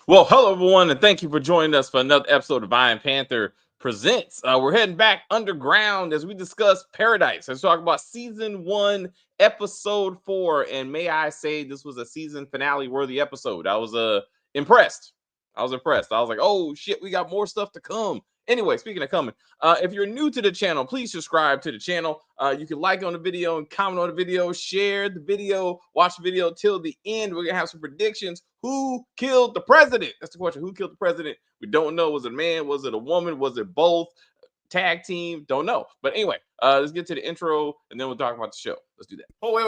Well, hello everyone, and thank you for joining us for another episode of Iron Panther Presents. We're heading back underground as we discuss Paradise. Let's talk about season 1, episode 4. And may I say, this was a season finale worthy episode. I was impressed. I was impressed. I was like, oh shit, we got more stuff to come. Anyway, speaking of coming, if you're new to the channel, please subscribe to the channel. You can like on the video and comment on the video, share the video, watch the video till the end. We're gonna have some predictions. Who killed the president? That's the question. Who killed the president? We don't know. Was it a man? Was it a woman? Was it both? Tag team? Don't know. But anyway, let's get to the intro and then we'll talk about the show. Let's do that. Oh, wait.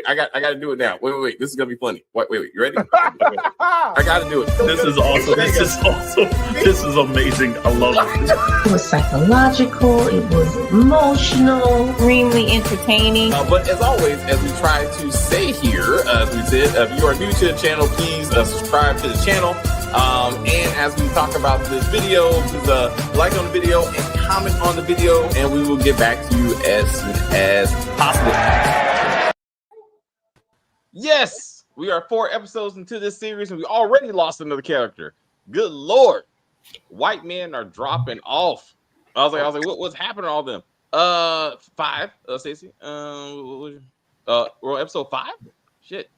I got to do it now. Wait. This is gonna be funny. Wait. You ready? I got to do it. This is awesome. This is amazing. I love it. It was psychological. It was emotional. Extremely entertaining. But as always, as we try to say here, as we said, if you are new to the channel, please subscribe to the channel. And as we talk about this video, please like on the video and comment on the video, and we will get back to you as soon as possible. Yes, we are 4 episodes into this series, and we already lost another character. Good Lord. White men are dropping off. I was like, what's happening to all of them? 5, Stacey. We're on episode 5? Shit.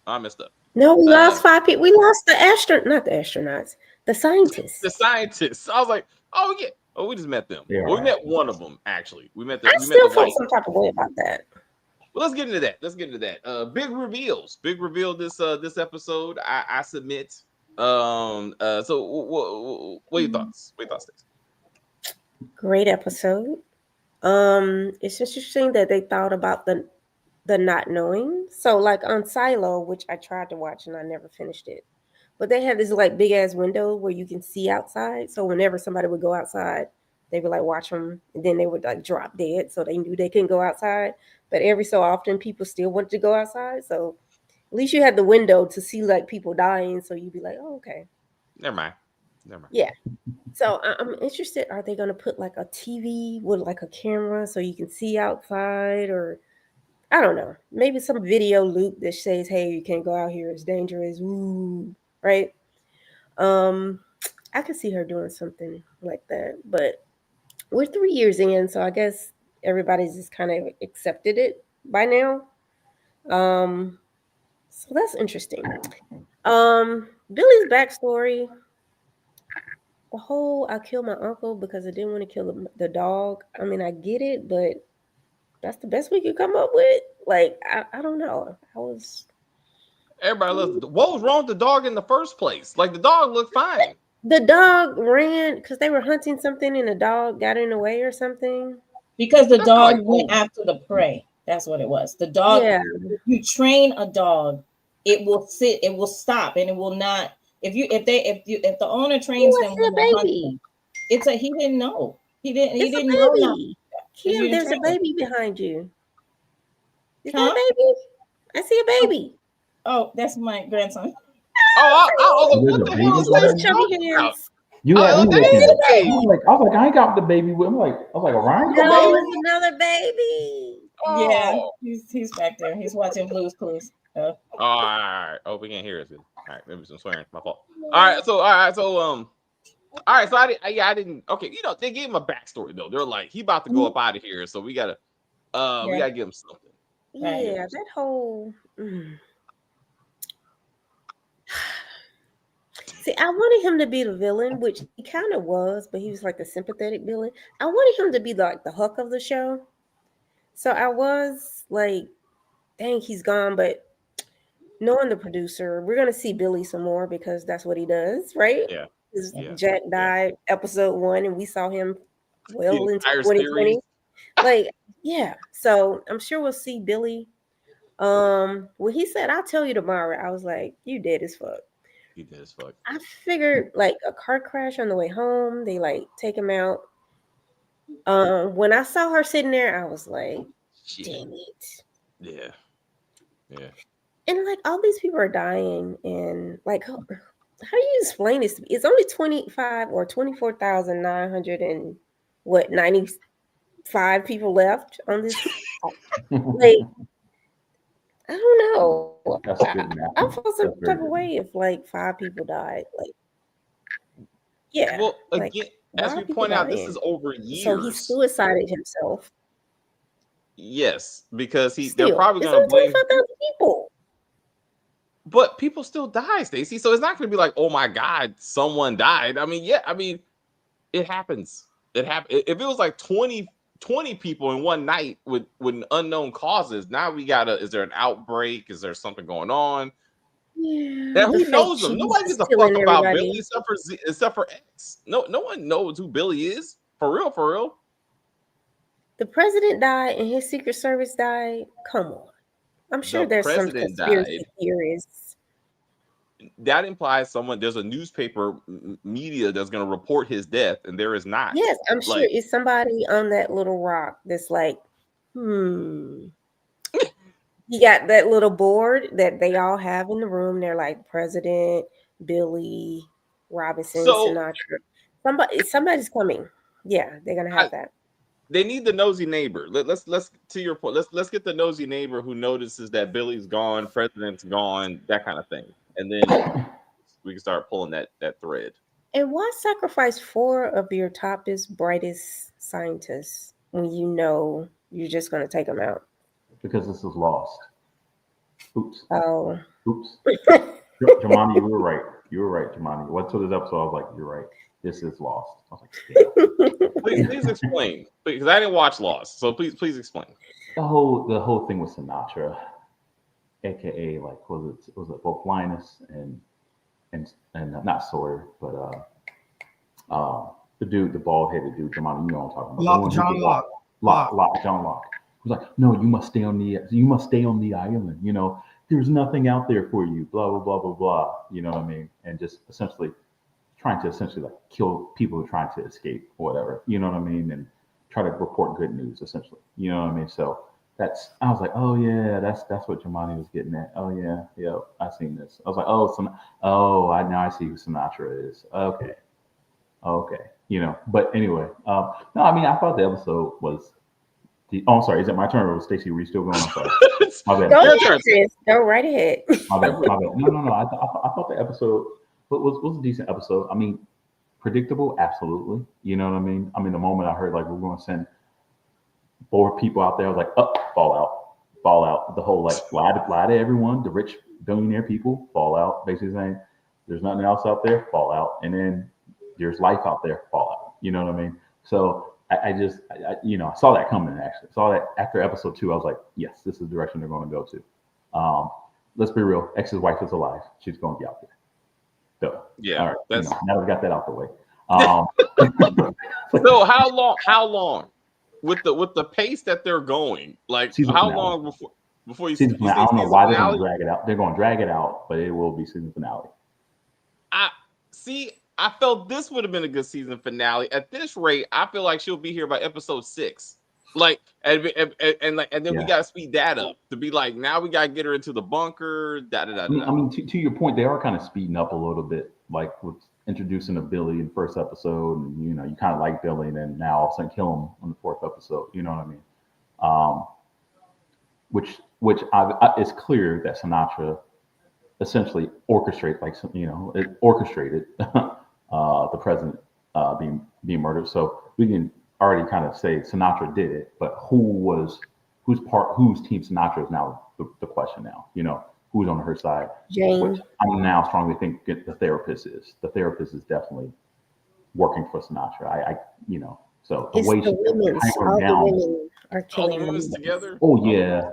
I messed up. No, we lost 5 people. We lost not the astronauts, the scientists. The scientists. I was like, oh yeah. Oh, we just met them. Yeah, we met one of them actually. We met the. I still feel some type of way about that. Well, let's get into that. Big reveals. Big reveal this episode. I submit. So what are your thoughts? Stacey? Great episode. It's interesting that they thought about the not knowing. So like on Silo, which I tried to watch and I never finished it, but they had this like big ass window where you can see outside. So whenever somebody would go outside, they would like watch them, and then they would like drop dead. So they knew they couldn't go outside. But every so often people still wanted to go outside. So at least you had the window to see like people dying. So you'd be like, oh, okay. Never mind. Yeah. So I'm interested. Are they going to put like a TV with like a camera so you can see outside, or I don't know, maybe some video loop that says, hey, you can't go out here, it's dangerous. Ooh, right? I could see her doing something like that, but we're 3 years in, so I guess everybody's just kind of accepted it by now. So that's interesting. Billy's backstory, the whole I killed my uncle because I didn't want to kill the dog. I mean, I get it, but that's the best we could come up with. Like, I don't know. Everybody loves. What was wrong with the dog in the first place? Like, the dog looked fine. The dog ran because they were hunting something, and the dog got in the way or something. Because the dog went after the prey. That's what it was. The dog. Yeah. If you train a dog, it will sit. It will stop, and it will not. If the owner trains them, baby. He didn't know. He didn't know. Kim, there's a baby behind you. Is that a baby? I see a baby. Oh, that's my grandson. What the hell is this? You like, I was like, I ain't got the baby with him. I was like, Orion? No, it's another baby. Oh. Yeah, he's back there. He's watching Blue's Clues. All right. Oh, we can't hear us. All right, maybe some swearing. My fault. All right, so I didn't. Okay, they gave him a backstory though. They're like, he about to go up out of here, so we gotta give him something. Yeah, that whole. See, I wanted him to be the villain, which he kind of was, but he was like a sympathetic villain. I wanted him to be like the hook of the show. So I was like, dang, he's gone. But knowing the producer, we're going to see Billy some more because that's what he does, right? Yeah. Jack died episode 1, and we saw him well into 2020. Series. Like, yeah. So I'm sure we'll see Billy. When he said, I'll tell you tomorrow, I was like, you dead as fuck. He dead as fuck. I figured like a car crash on the way home, they like take him out. When I saw her sitting there, I was like, damn it. Yeah. And like all these people are dying, and like how do you explain this to me? It's only 25 or 24,995 people left on this. Like, I don't know. That's good I feel some type of way if like 5 people died. Like, yeah. Well, Like, again, why as are we people point out, this dying? is over So he years. suicided himself. Yes, because they're Still, probably it's going to only blame, 25,000 people. but people still die, Stacey. So it's not going to be like, oh my God, someone died. I mean, yeah, I mean, it happens. It happened. If it was like 20 people in one night with unknown causes, now we gotta. Is there an outbreak? Is there something going on? Yeah, And the who fake knows them? cheese Nobody gives is a fuck killing about Billy everybody. except for X. No one knows who Billy is for real. For real. The president died and his Secret Service died. Come on. I'm The sure there's some president died. conspiracy theorists. That implies there's a newspaper media that's going to report his death, and there is not. Yes, I'm sure Like, it's somebody on that little rock that's like, You got that little board that they all have in the room. They're like President, Billy, Robinson, so Sinatra. Somebody's coming. Yeah, they're gonna have that. they need the nosy neighbor. Let's to your point. Let's get the nosy neighbor who notices that Billy's gone, president's gone, that kind of thing, and then we can start pulling that thread. And why sacrifice 4 of your toppest, brightest scientists when you know you're just gonna take them out? because this is Lost. Oops. Oh, Oops. Jamani, you were right. You were right, Jamani. Went to this episode, I was like, you're right. This is Lost. I was like, damn. Please explain, because I didn't watch Lost, so please explain. The whole thing with Sinatra, aka like was it both Linus and not Sawyer, but the dude, the bald headed dude, Jamani, you know what I'm talking about. John Locke. John Locke. He was like, no, you must stay on the island. You know, there's nothing out there for you. Blah blah blah blah blah. You know what I mean? And just essentially trying to like kill people who are trying to escape or whatever. You know what I mean? And try to report good news essentially. You know what I mean? So I was like, oh yeah, that's what Jamani was getting at. Oh yeah, I seen this. I was like, now I see who Sinatra is. Okay. You know, but anyway, no, I mean, I thought the episode was. I'm sorry. Is it my turn or was Stacey? Were you still going? I'm sorry. My bad. Go right ahead. My bad. No. I thought the episode was a decent episode. I mean, predictable, absolutely. You know what I mean? I mean, the moment I heard like we're going to send 4 people out there, I was like, fall out. The whole like lie to everyone, the rich billionaire people, fall out. Basically saying there's nothing else out there, fall out, and then there's life out there, fall out. You know what I mean? So I saw that coming. Actually, saw that after episode 2. I was like, yes, this is the direction they're going to go to. Let's be real. X's wife is alive. She's going to be out there. So yeah, all right. Now we got that out the way. So how long with the pace that they're going? Like how long before you see? I don't know why they're going to drag it out. They're going to drag it out, but it will be season finale. I felt this would have been a good season finale. At this rate, I feel like she'll be here by episode 6. Like, and then we gotta speed that up to be like, now we gotta get her into the bunker. I mean, to your point, they are kind of speeding up a little bit, like with introducing a Billy in the first episode, and you kind of like Billy, and then now all of a sudden kill him on the 4th episode. You know what I mean? Which it's clear that Sinatra essentially orchestrated the president being murdered. So we can already kind of say Sinatra did it, but whose team Sinatra is now the question now. You know, who's on her side? Jane. Which I now strongly think the therapist is. The therapist is definitely working for Sinatra. So the way women are killing them together. Oh yeah.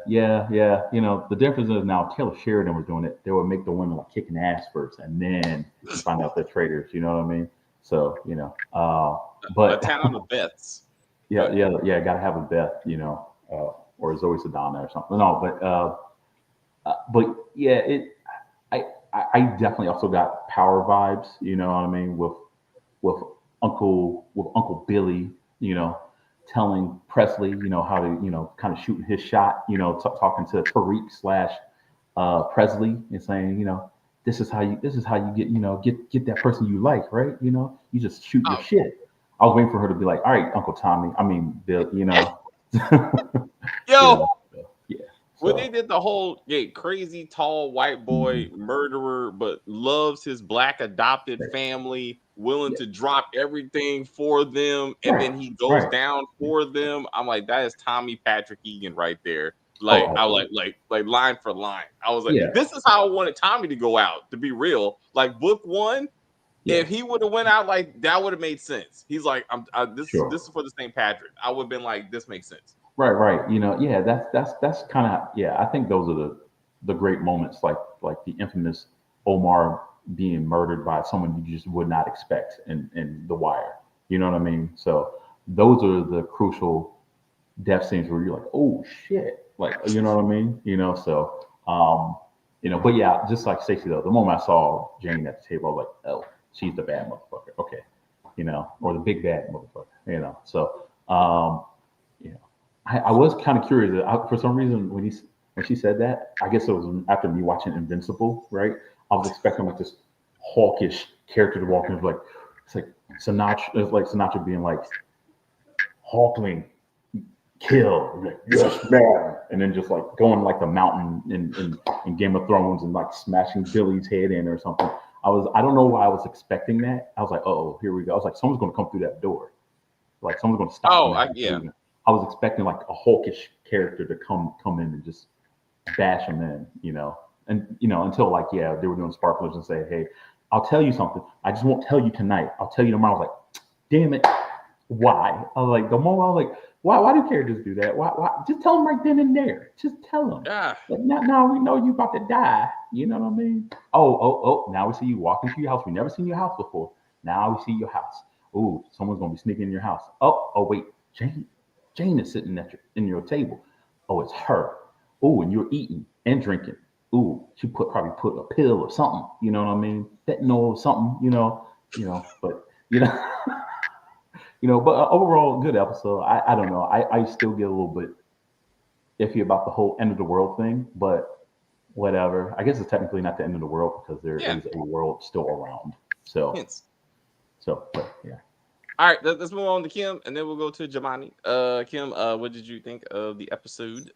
You know, the difference is now Taylor Sheridan was doing it. They would make the women like kicking ass first, and then find out they're traitors. You know what I mean? So but a town of Beths. Yeah. Got to have a Beth. You know, or Zoe Saldana or something. No, but yeah, I definitely also got Power vibes. You know what I mean? With Uncle Billy. You know, telling Presley, how to, kind of shooting his shot, talking to Tariq / Presley and saying, this is how you get that person you like, right? You just shoot your shit. I was waiting for her to be like, all right, Uncle Tommy, I mean, Bill, Yo, When they did the whole crazy tall white boy murderer, but loves his black adopted family, willing to drop everything for them, and then he goes down for them. I'm like, that is Tommy Patrick Egan right there. Like, I was like line for line. I was like, this is how I wanted Tommy to go out, to be real. Like book one, if he would have went out like that, would have made sense. He's like, this is for the St. Patrick. I would have been like, this makes sense. Right. You know, that's kind of I think those are the great moments, like the infamous Omar being murdered by someone you just would not expect in The Wire. You know what I mean? So those are the crucial death scenes where you're like, oh shit, like you know what I mean? You know, so but yeah, just like Stacey though, the moment I saw Jane at the table, I was like, oh, she's the bad motherfucker, okay, or the big bad motherfucker, so I was kind of curious. For some reason, when she said that, I guess it was after me watching Invincible, right? I was expecting like this hawkish character to walk in, it's like Sinatra. It's like Sinatra being like, Hawkling, kill, like, yes, man, and then just like going like the mountain in Game of Thrones and like smashing Billy's head in or something. I don't know why I was expecting that. I was like, oh, here we go. I was like, someone's going to come through that door. Like someone's going to stop. Oh, I was expecting like a hawkish character to come in and just bash him in, and until like they were doing sparklers and say, hey, I'll tell you something. I just won't tell you tonight. I'll tell you tomorrow. I was like, damn it, why? I was like, the moment I was like, why do characters do that? Why? Just tell them right then and there. Just tell them. Yeah. Like, now we know you about to die. You know what I mean? Oh, now we see you walk into your house. We never seen your house before. Now we see your house. Ooh, someone's gonna be sneaking in your house. Oh wait, Jane is sitting in your table. Oh, it's her. Oh, and you're eating and drinking. Ooh, she probably put a pill or something. You know what I mean? Fentanyl or something. But But overall, good episode. I don't know. I still get a little bit iffy about the whole end of the world thing, but whatever. I guess it's technically not the end of the world because there is a world still around. So, but yeah. All right, let's move on to Kim, and then we'll go to Jamani. Kim, what did you think of the episode?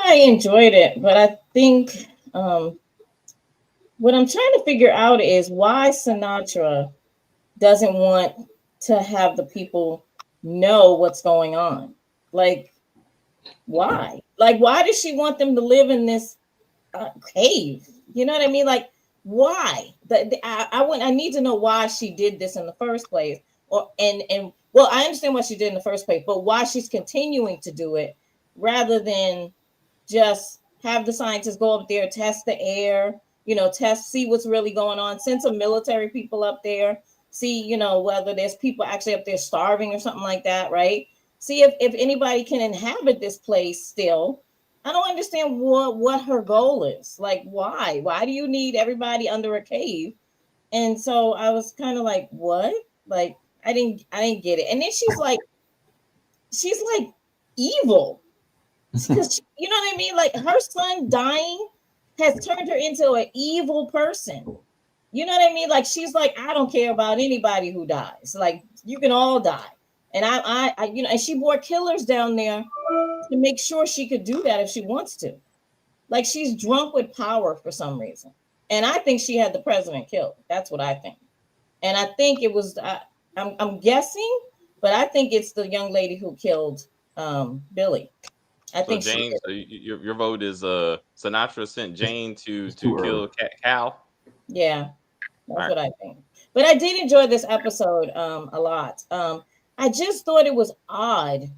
I enjoyed it, but I think what I'm trying to figure out is why Sinatra doesn't want to have the people know what's going on. Like, why? Like, why does she want them to live in this cave? You know what I mean? Like, why? I need to know why she did this in the first place. Well, I understand what she did in the first place, but why she's continuing to do it rather than just have the scientists go up there, test the air, see what's really going on, send some military people up there, see, whether there's people actually up there starving or something like that, right? See if anybody can inhabit this place still. I don't understand what her goal is. Like, why? Why do you need everybody under a cave? And so I was kind of like, what? Like, I didn't get it. And then she's like evil. Because you know what I mean? Like, her son dying has turned her into an evil person. You know what I mean? Like, she's like, I don't care about anybody who dies. Like, you can all die. And I and she bore killers down there to make sure she could do that if she wants to. Like, she's drunk with power for some reason. And I think she had the president killed. That's what I think. And I think it was, I'm guessing, but I think it's the young lady who killed Billy. I think Jane, so your vote is Sinatra sent Jane to kill Cal. Yeah, that's what I think. But I did enjoy this episode a lot. I just thought it was odd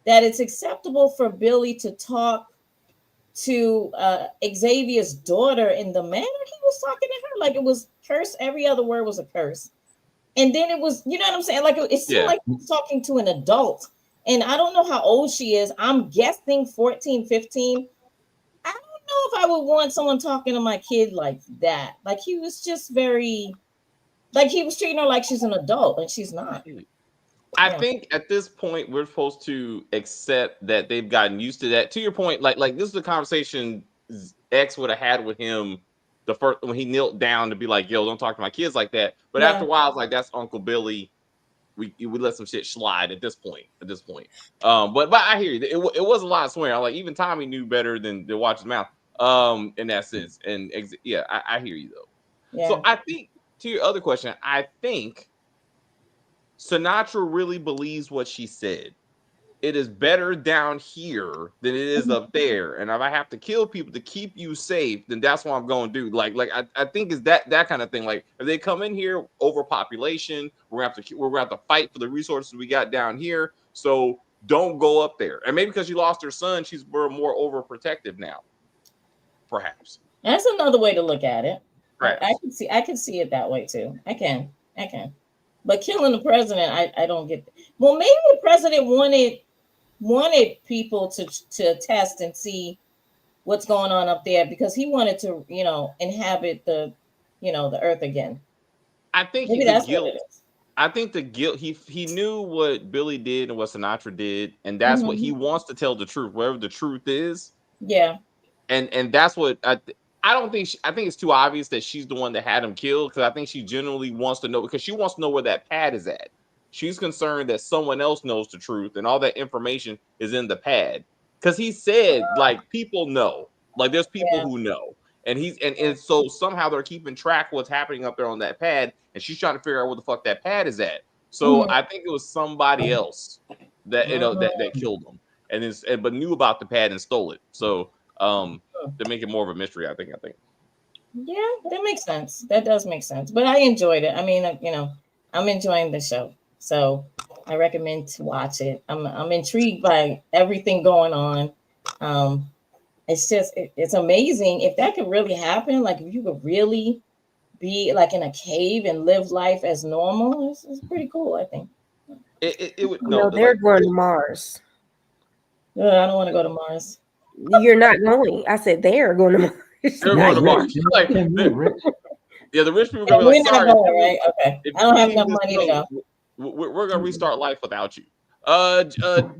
that it's acceptable for Billy to talk to Xavier's daughter in the manner he was talking to her. Like, it was curse. Every other word was a curse. And then it was, you know what I'm saying? Like, it seemed like he was talking to an adult. And I don't know how old she is. I'm guessing 14, 15. I don't know if I would want someone talking to my kid like that. Like, he was just very, like, he was treating her like she's an adult, and she's not. I think at this point we're supposed to accept that they've gotten used to that. To your point, like this is the conversation X would have had with him the first when he knelt down to be like, "Yo, don't talk to my kids like that." But after a while, I was like, "That's Uncle Billy we let some shit slide at this point. But I hear you. It was a lot of swearing. Like even Tommy knew better than to watch his mouth. In that sense, and yeah, I hear you though. Yeah. So I think to your other question, I think Sinatra really believes what she said. It is better down here than it is up there. And if I have to kill people to keep you safe, then that's what I'm going to do. Like I think is that kind of thing. Like if they come in here overpopulation, we're gonna have to fight for the resources we got down here. So don't go up there. And maybe because she lost her son, she's more overprotective now. Perhaps that's another way to look at it. Perhaps. I can see it that way too. I can. But killing the president, I don't get. Well, maybe the president wanted people to test and see what's going on up there because he wanted to, inhabit the earth again. I think maybe that's what it is. I think the guilt, he knew what Billy did and what Sinatra did, and that's what he wants to tell the truth, whatever the truth is. Yeah. And that's what I think it's too obvious that she's the one that had him killed, because I think she genuinely wants to know, because she wants to know where that pad is at. She's concerned that someone else knows the truth and all that information is in the pad. Because he said, like, people know. Like, there's people who know. And and so somehow they're keeping track of what's happening up there on that pad, and she's trying to figure out where the fuck that pad is at. So I think it was somebody else that that killed him, but knew about the pad and stole it. So to make it more of a mystery, I think. Yeah, that makes sense. That does make sense. But I enjoyed it. I mean, I'm enjoying the show, so I recommend to watch it. I'm intrigued by everything going on. It's just it's amazing if that could really happen. Like if you could really be like in a cave and live life as normal, it's pretty cool. I think. It would. No, they're going to Mars. I don't want to go to Mars. You're not going. I said they are going to Mars. They're going to Mars. Like, yeah, the rich people are going to be like, sorry, going, right? Okay. I don't have enough money to go. We're going to restart life without you.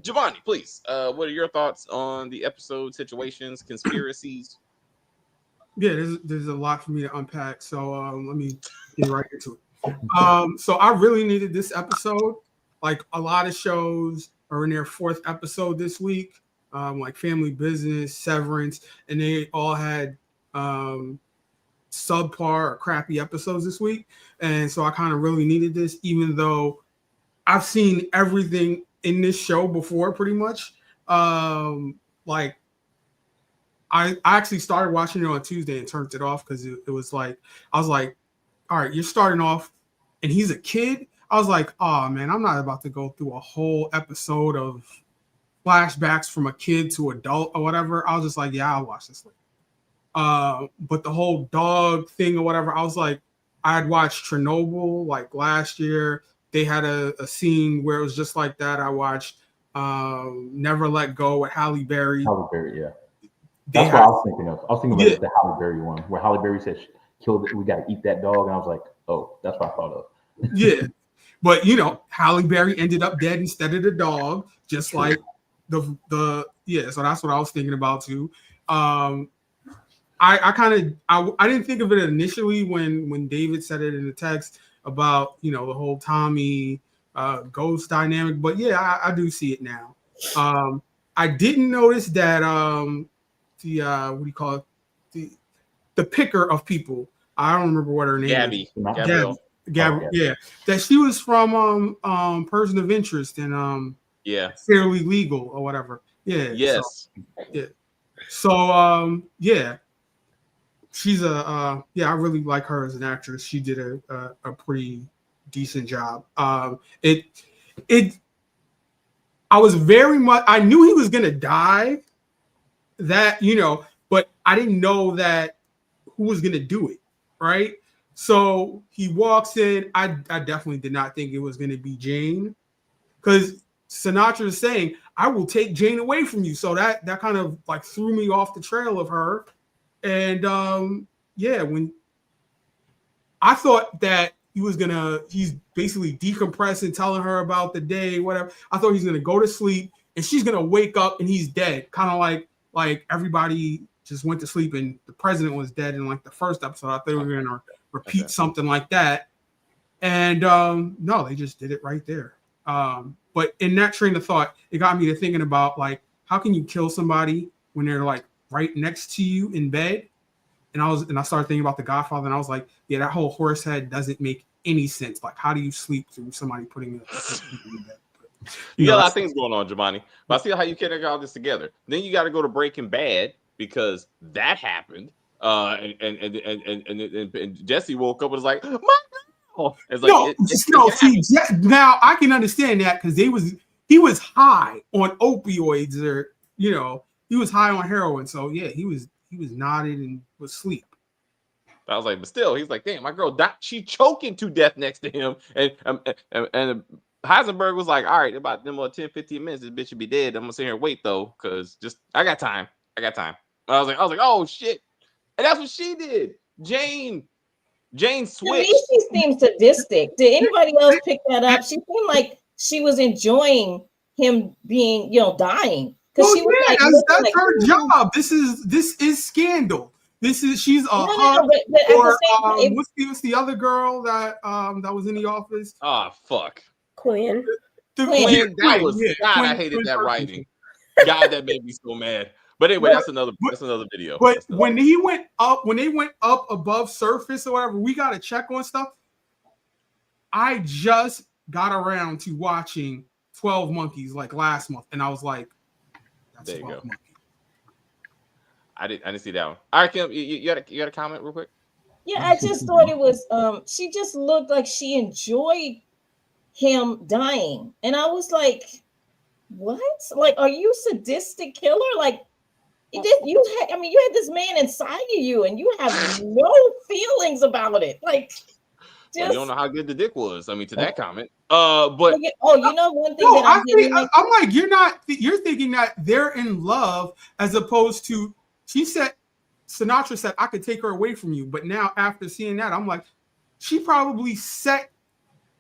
Giovanni, please. What are your thoughts on the episode, situations, conspiracies? Yeah, there's a lot for me to unpack. So let me get right into it. So I really needed this episode. Like a lot of shows are in their fourth episode this week. Like Family Business, Severance, and they all had subpar or crappy episodes this week. And so I kind of really needed this, even though I've seen everything in this show before, pretty much. Like I actually started watching it on Tuesday and turned it off because it was like, I was like, all right, you're starting off and he's a kid. I was like, oh man, I'm not about to go through a whole episode of flashbacks from a kid to adult or whatever. I was just like, yeah, I'll watch this later. But the whole dog thing or whatever, I was like, I had watched Chernobyl like last year. They had a scene where it was just like that. I watched Never Let Go with Halle Berry. Halle Berry, yeah. That's what I was thinking of. I was thinking about the Halle Berry one, where Halle Berry said, "Killed it. We got to eat that dog." And I was like, "Oh, that's what I thought of." Yeah, but Halle Berry ended up dead instead of the dog, just like the So that's what I was thinking about too. I didn't think of it initially when David said it in the text about the whole Tommy ghost dynamic, but yeah, I do see it now. I didn't notice that what do you call it, the picker of people, I don't remember what her name is. Gabby, yeah, that she was from Person of Interest and Fairly Legal or whatever. Yes. So she's I really like her as an actress. She did a pretty decent job. I was very much, I knew he was gonna die, that but I didn't know that who was gonna do it, right? So he walks in. I definitely did not think it was gonna be Jane, because Sinatra is saying, "I will take Jane away from you." So that kind of like threw me off the trail of her. And when I thought that he's basically decompressing, telling her about the day, whatever. I thought he's gonna go to sleep and she's gonna wake up and he's dead, kind of like everybody just went to sleep and the president was dead in like the first episode. I thought we were gonna repeat something like that. And no, they just did it right there. But in that train of thought, it got me to thinking about like, how can you kill somebody when they're like right next to you in bed? And I started thinking about The Godfather, and I was like, yeah, that whole horse head doesn't make any sense. Like, how do you sleep through somebody putting people in bed? You got a lot of things going on, Giovanni. But I see how you can get all this together. Then you got to go to Breaking Bad because that happened. And Jesse woke up and was like, my God. It's like, no. See, now I can understand that because he was high on opioids, or he was high on heroin. So yeah, he was nodded and was asleep. I was like, but still, he's like, damn, my girl died. She choking to death next to him. And Heisenberg was like, all right, about them 10, 15 minutes, this bitch should be dead. I'm gonna sit here and wait though, because I got time. I was like, oh shit. And that's what she did. Jane switched. To me, she seems sadistic. Did anybody else pick that up? She seemed like she was enjoying him being, dying. Because she was that's her job. This is scandal. She's a what's the other girl that was in the office? Oh fuck. Quinn. Quinn, I hated that writing. God, that made me so mad. But anyway, that's another video. But when they went up above surface or whatever, we got to check on stuff. I just got around to watching 12 Monkeys like last month, and I was like, that's there you 12 go. Monkeys. I didn't see that one. All right, Kim, you got a comment real quick? Yeah, I just thought it was she just looked like she enjoyed him dying. And I was like, what? Like, are you a sadistic killer? Like, you had this man inside of you and you have no feelings about it. Like, you don't know how good the dick was. I mean, to that comment. But one thing I'm like, you're thinking that they're in love as opposed to, Sinatra said, I could take her away from you. But now after seeing that, I'm like, she probably set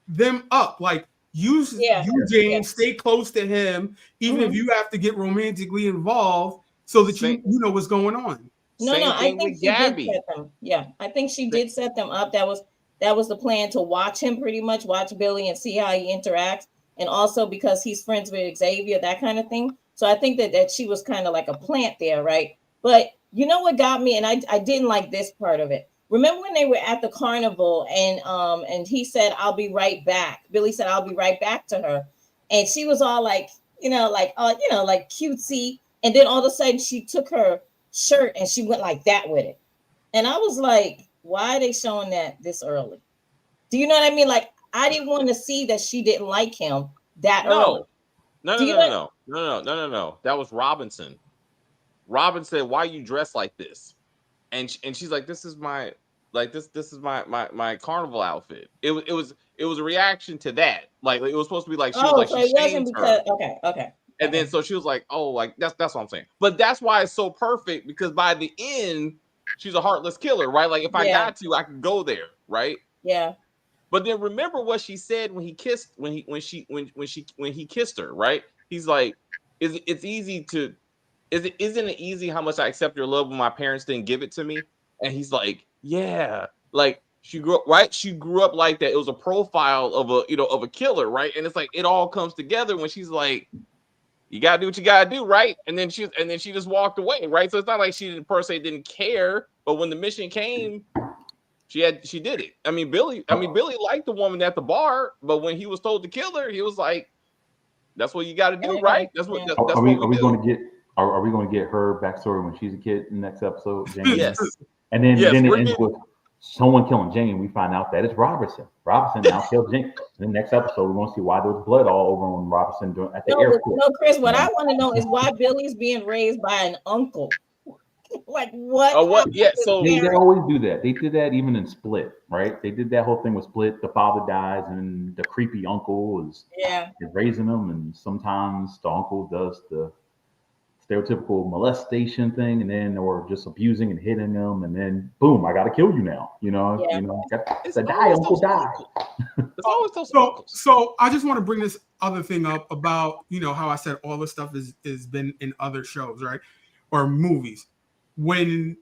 them up. Like, Jane, stay close to him, even if you have to get romantically involved so that you know what's going on. I think she did set them. Yeah, I think she did set them up. That was the plan, to watch him, pretty much watch Billy and see how he interacts. And also because he's friends with Xavier, that kind of thing. So I think that she was kind of like a plant there, right? But you know what got me, and I didn't like this part of it. Remember when they were at the carnival and he said, I'll be right back. Billy said, I'll be right back to her. And she was all like, like cutesy. And then all of a sudden she took her shirt and she went like that with it. And I was like, why are they showing that this early? Do you know what I mean? Like, I didn't want to see that she didn't like him that early. No. That was Robinson. Robin said, why you dressed like this? And she's like, this is my my carnival outfit. It was a reaction to that. Like it was supposed to be like, she was like, she shamed her. Okay. And then so she was like, oh, like that's what I'm saying. But that's why it's so perfect, because by the end, she's a heartless killer, right? Like if I got to, I could go there, right? Yeah. But then remember what she said when he kissed when he kissed her, right? He's like, isn't it easy how much I accept your love when my parents didn't give it to me? And he's like, yeah, like she grew up, right? She grew up like that. It was a profile of a killer, right? And it's like it all comes together when she's like, you gotta do what you gotta do, right? And then she just walked away, right? So it's not like she per se didn't care, but when the mission came, she did it. I mean, Billy liked the woman at the bar, but when he was told to kill her, he was like, that's what you gotta do, right? That's what are we going to get her backstory when she's a kid in the next episode, Jane? Yes. And then it ends with someone killing Jane. We find out that it's Robertson. Robertson now killed Jane. In the next episode, we're going to see why there was blood all over on Robertson at the airport. No, Chris, what I want to know is why Billy's being raised by an uncle. Like what? Oh, what? Yeah. So they always do that. They did that even in Split, right? They did that whole thing with Split. The father dies, and the creepy uncle is raising them, and sometimes the uncle does the stereotypical molestation thing, and then or just abusing and hitting them, and then boom, I got to kill you now. Uncle die. It's always those so I just want to bring this other thing up about how I said all this stuff is been in other shows, right, or movies. When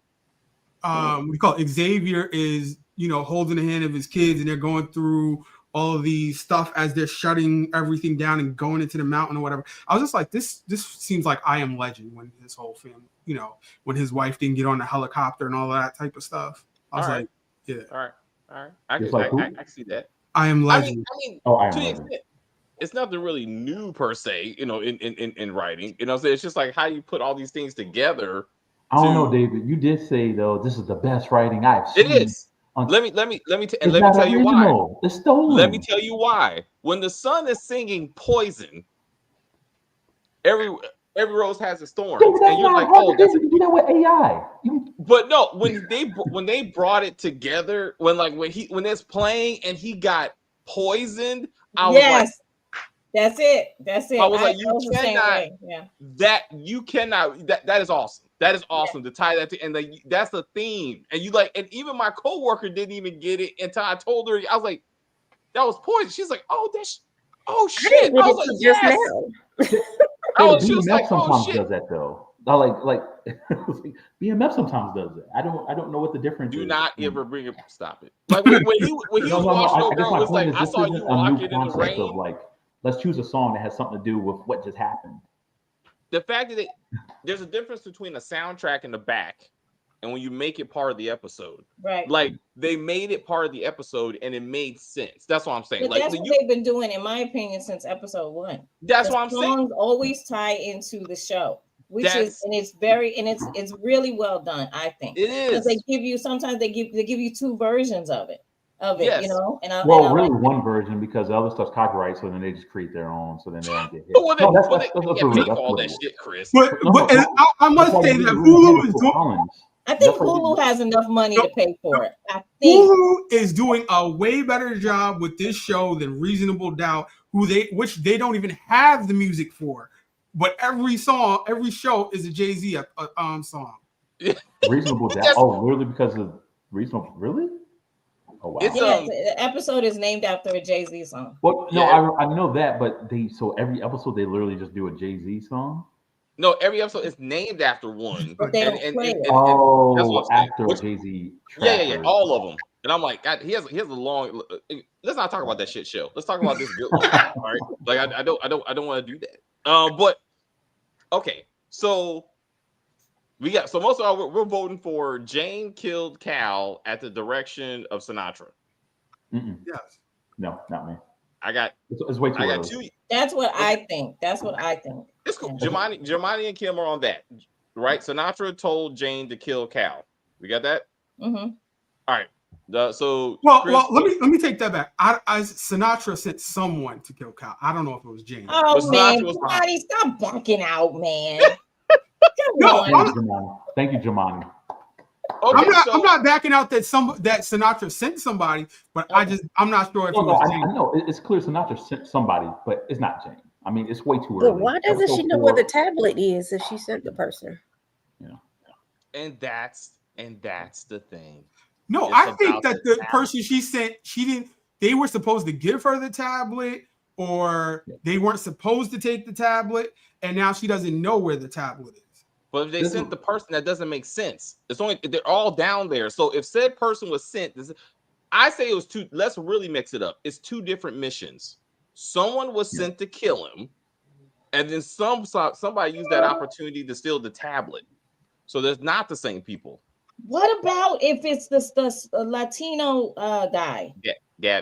we call it Xavier is holding the hand of his kids, and they're going through all of these stuff as they're shutting everything down and going into the mountain or whatever. I was just like, this seems like I Am Legend when his whole family, when his wife didn't get on the helicopter and all of that type of stuff. I was like, yeah. All right. I can see that. I Am Legend. I mean, Oh, I Am to the Legend. extent, it's nothing really new per se, in writing. So it's just like how you put all these things together. I don't know, David. You did say though this is the best writing I've seen. It is. Let me tell you why. It's stolen. Let me tell you why. When the sun is singing Poison, every rose has its thorns, David, and you're like, oh, that's you do that with AI. But no, when they brought it together, when it's playing and he got poisoned, I was like, that's it. I was like, you cannot. That is awesome. That is awesome to tie that to, and that's the theme. And and even my coworker didn't even get it until I told her. I was like, that was poison. She's like, oh shit. I was like, yes. She was like, oh shit. Does that though? Like BMF sometimes does it. I don't know what the difference is. Do not ever bring it. Stop it. Like when he was watching the girl, it was like, I saw you walking in the rain. Of like, let's choose a song that has something to do with what just happened. The fact that there's a difference between a soundtrack in the back and when you make it part of the episode. Right. Like they made it part of the episode and it made sense. That's what I'm saying. But that's what they've been doing, in my opinion, since episode 1. That's what I'm saying. Songs always tie into the show, it's really well done, I think. It is. Because they give you two versions of it. Yes. Really one version, because the other stuff's copyright, so then they just create their own, so then they don't get hit. That's all that shit, Chris. But I must say that Hulu is doing. I think Hulu has enough money to pay for it. I think Hulu is doing a way better job with this show than Reasonable Doubt, which they don't even have the music for. But every show is a Jay-Z song. Reasonable Doubt. Oh, really? Because of Reasonable? Really? Oh wow! The episode is named after a Jay-Z song. Well, no, I know that, but every episode they literally just do a Jay-Z song. No, every episode is named after one. But they don't play it. After Jay-Z. Yeah, all of them. And I'm like, God, he has a long. Let's not talk about that shit show. Let's talk about this good one. All right, like I don't want to do that. But okay, so. Most of all, we're voting for Jane killed Cal at the direction of Sinatra. Mm-mm. Yes. No, not me. It's way too early. That's what I think. It's cool. Jemani and Kim are on that, right? Sinatra told Jane to kill Cal. We got that? Mm-hmm. All right. Chris, let me take that back. Sinatra sent someone to kill Cal. I don't know if it was Jane. Oh man, Jemani, stop backing out, man. Thank you, Jemani. Okay, I'm not backing out that Sinatra sent somebody, but I'm not sure if it was Jane. I know it's clear Sinatra sent somebody, but it's not Jane. I mean, it's way too early. But why doesn't she know where the tablet is if she sent the person? Yeah. And that's the thing. No, I think that the person she sent, they were supposed to give her the tablet, or they weren't supposed to take the tablet, and now she doesn't know where the tablet is. But if they sent the person, that doesn't make sense. They're all down there. So if said person was sent, I say it was two. Let's really mix it up. It's two different missions. Someone was sent to kill him, and then somebody used that opportunity to steal the tablet. So there's not the same people. What about if it's the Latino guy? Yeah,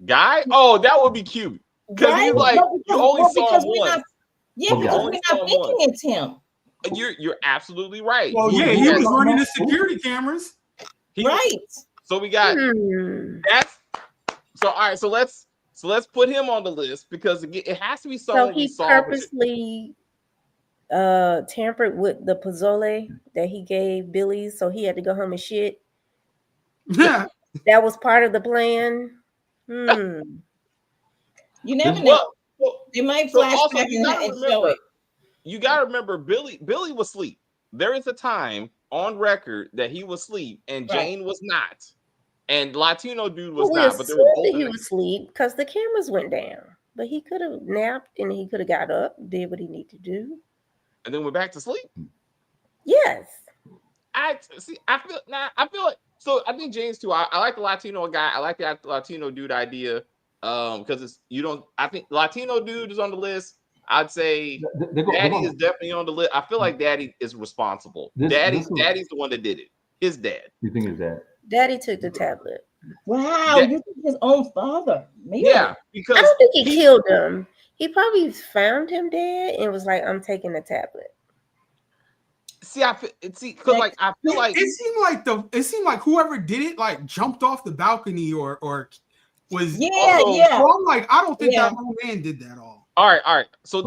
guy. Oh, that would be cute. Because he's like, you only saw one. Because we're not thinking it's him. You're absolutely right. Well, he was running the security cameras. Right. So we got that's so all right. So let's put him on the list, because it has to be someone. So he purposely tampered with the pozole that he gave Billy, so he had to go home and shit. Yeah, that was part of the plan. You never know. They might flash back and show it. You got to remember, Billy was asleep. There is a time on record that he was asleep and Jane was not, and Latino dude was not. But they were both. He was asleep because the cameras went down. But he could have napped and he could have got up, did what he needed to do, and then went back to sleep. Yes. I feel like So I think James too. I like the Latino guy. I like the Latino dude idea. Because it's you don't. I think Latino dude is on the list. I'd say Daddy is definitely on the list. I feel like Daddy is responsible. Daddy's the one that did it. His dad. You think his dad? Daddy took the tablet. Wow, you think his own father? Maybe. Yeah, because I don't think he killed him. He probably found him dead and was like, "I'm taking the tablet." because like I feel like it seemed like whoever did it like jumped off the balcony or was yeah. So I'm like, I don't think that old man did that all. All right. So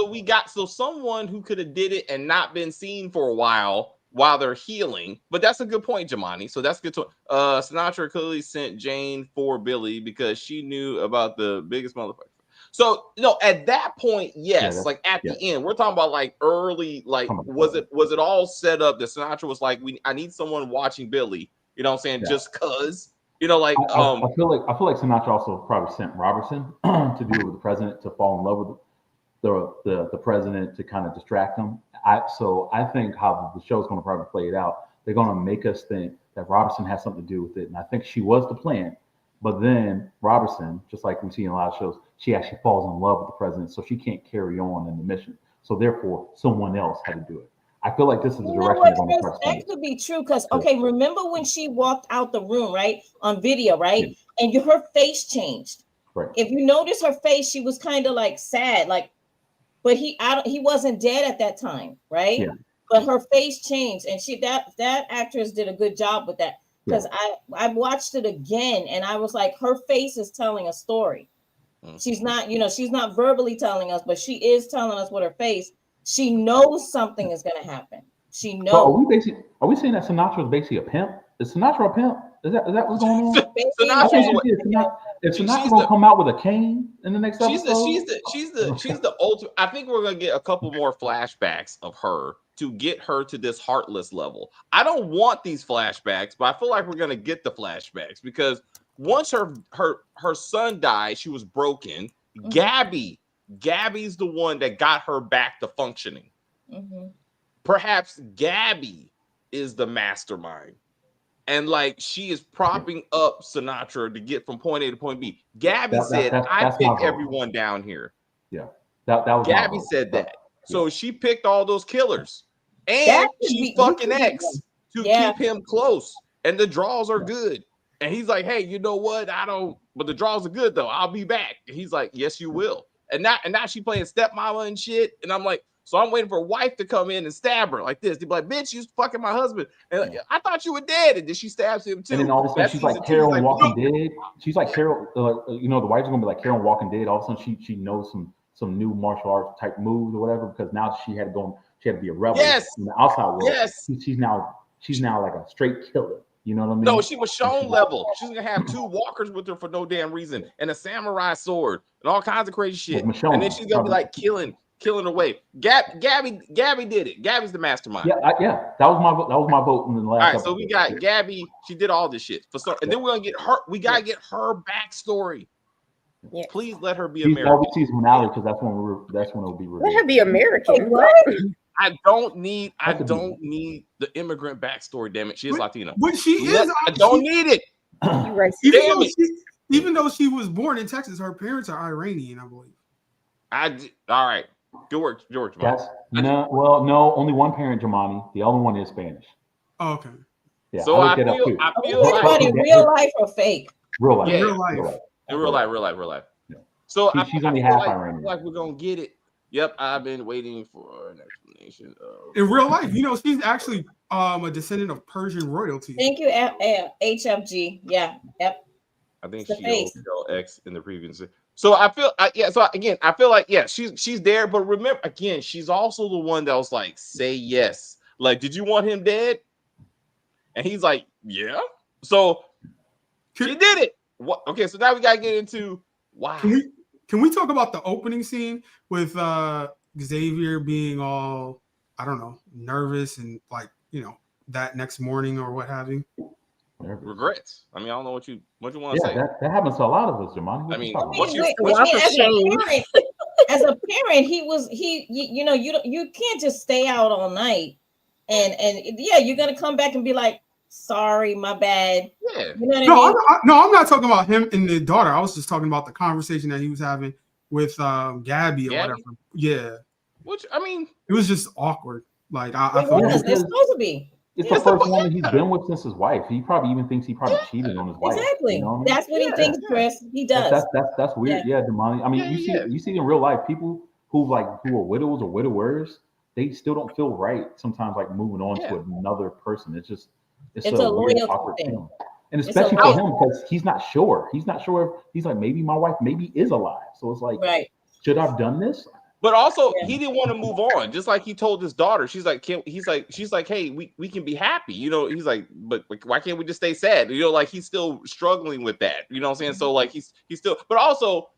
we got someone who could have did it and not been seen for a while they're healing. But that's a good point, Jamani. So that's good to Sinatra clearly sent Jane for Billy because she knew about the biggest motherfucker. So at that point, yes, like at the end, we're talking about like early, like was it all set up that Sinatra was like, I need someone watching Billy, you know what I'm saying? Just cause, like I feel like Sinatra also probably sent Robertson to do it with the president, to fall in love with the president, to kind of distract him. So I think how the show's going to probably play it out, they're going to make us think that Robertson has something to do with it, and I think she was the plan. But then Robertson, just like we see in a lot of shows, she actually falls in love with the president, so she can't carry on in the mission. So therefore, someone else had to do it. I feel like this is the direction they're going to start. That could be true because remember when she walked out the room, right, on video, right, and her face changed. Right. If you notice her face, she was kind of like sad, like, but he wasn't dead at that time, right? Yeah. But her face changed, and that actress did a good job with that. Because I watched it again and I was like, her face is telling a story. She's not, she's not verbally telling us, but she is telling us with her face. She knows something is going to happen. She knows. So are we saying that Sinatra is basically a pimp? Is Sinatra a pimp? Is that what's going on? If Sinatra gonna come out with a cane in the next episode, she's the ultimate. I think we're gonna get a couple more flashbacks of her to get her to this heartless level. I don't want these flashbacks, but I feel like we're gonna get the flashbacks because once her son died, she was broken. Gabby's the one that got her back to functioning. Perhaps Gabby is the mastermind. And like she is propping up Sinatra to get from point A to point B. Gabby said, "I picked everyone down here." Yeah, that was Gabby said that. So she picked all those killers, and she fucking X to keep him close. And the draws are good. And he's like, "Hey, you know what? But the draws are good though. I'll be back." And he's like, "Yes, you will." And now she playing stepmama and shit. And I'm like, so I'm waiting for a wife to come in and stab her like this. They'd be like, "Bitch, you fucking my husband." And like, I thought you were dead. And then she stabs him too. And then all of a sudden she's like Carol in Walking Dead. She's like Carol, the wife's gonna be like Carol in Walking Dead. All of a sudden she knows some new martial arts type moves or whatever, because now she had to be a rebel in the outside world. Yes. She's now like a straight killer. You know what I mean? No, she was shown level. She's gonna have 2 walkers with her for no damn reason, and a samurai sword, and all kinds of crazy shit. And then she's gonna be like killing away. Gabby did it. Gabby's the mastermind. Yeah. That was my vote in the last. All right, so we got Gabby. She did all this shit and then we're gonna get her. We gotta get her backstory. Yeah. Please let her be American. All season finale, because that's when it'll be revealed. Let her be American. What? I don't need the immigrant backstory. Damn it, she is Latina. But she is. I don't need it. You're right. Even though she was born in Texas, her parents are Iranian, I believe. All right. Good work, George. No, only one parent, Jamani. The other one is Spanish. Oh, okay. Yeah. So I feel like real life or fake? Real life. Yeah, real life. In real life. Yeah. So she's only half Iranian. I feel like we're gonna get it. Yep, I've been waiting for an explanation. In real life, she's actually a descendant of Persian royalty. Thank you, HFG. Yeah, yep. I think she owed X in the previous. So I feel, I feel like she's there, but remember, again, she's also the one that was like, say yes. Like, did you want him dead? And he's like, yeah. So she did it. What? Okay, so now we gotta get into why. Can we talk about the opening scene with Xavier being all, I don't know, nervous and like, that next morning or what have you? Regrets. I mean, I don't know what you want to say. That happens to a lot of us, Jamani. I mean, as a parent, you can't just stay out all night and you're gonna come back and be like, sorry, my bad. Yeah. You know what No, I mean? I'm not talking about him and the daughter. I was just talking about the conversation that he was having with Gabby or whatever. Yeah, Which I mean, it was just awkward. Like I It thought. was. It's because supposed to be. it's Yeah. the first woman he's been with since his wife. He probably even thinks he probably cheated on his wife. Exactly. You know what I mean? That's what he Yeah. thinks, Chris. He does. That's weird. Yeah, Damani. I mean, you see in real life people who are widows or widowers, they still don't feel right sometimes, like moving on to another person. It's It's a a weird, loyalty awkward thing. feeling. And It's a especially for loyalty. him, because he's not sure. He's not sure if he's like, maybe my wife maybe is alive. So it's like, Right. should I have done this? But also, Yeah. he didn't want to move on. Just like he told his daughter, she's like, hey, we can be happy. You know, he's like, but why can't we just stay sad? You know, like he's still struggling with that. You know what I'm saying? So like he's still, but also,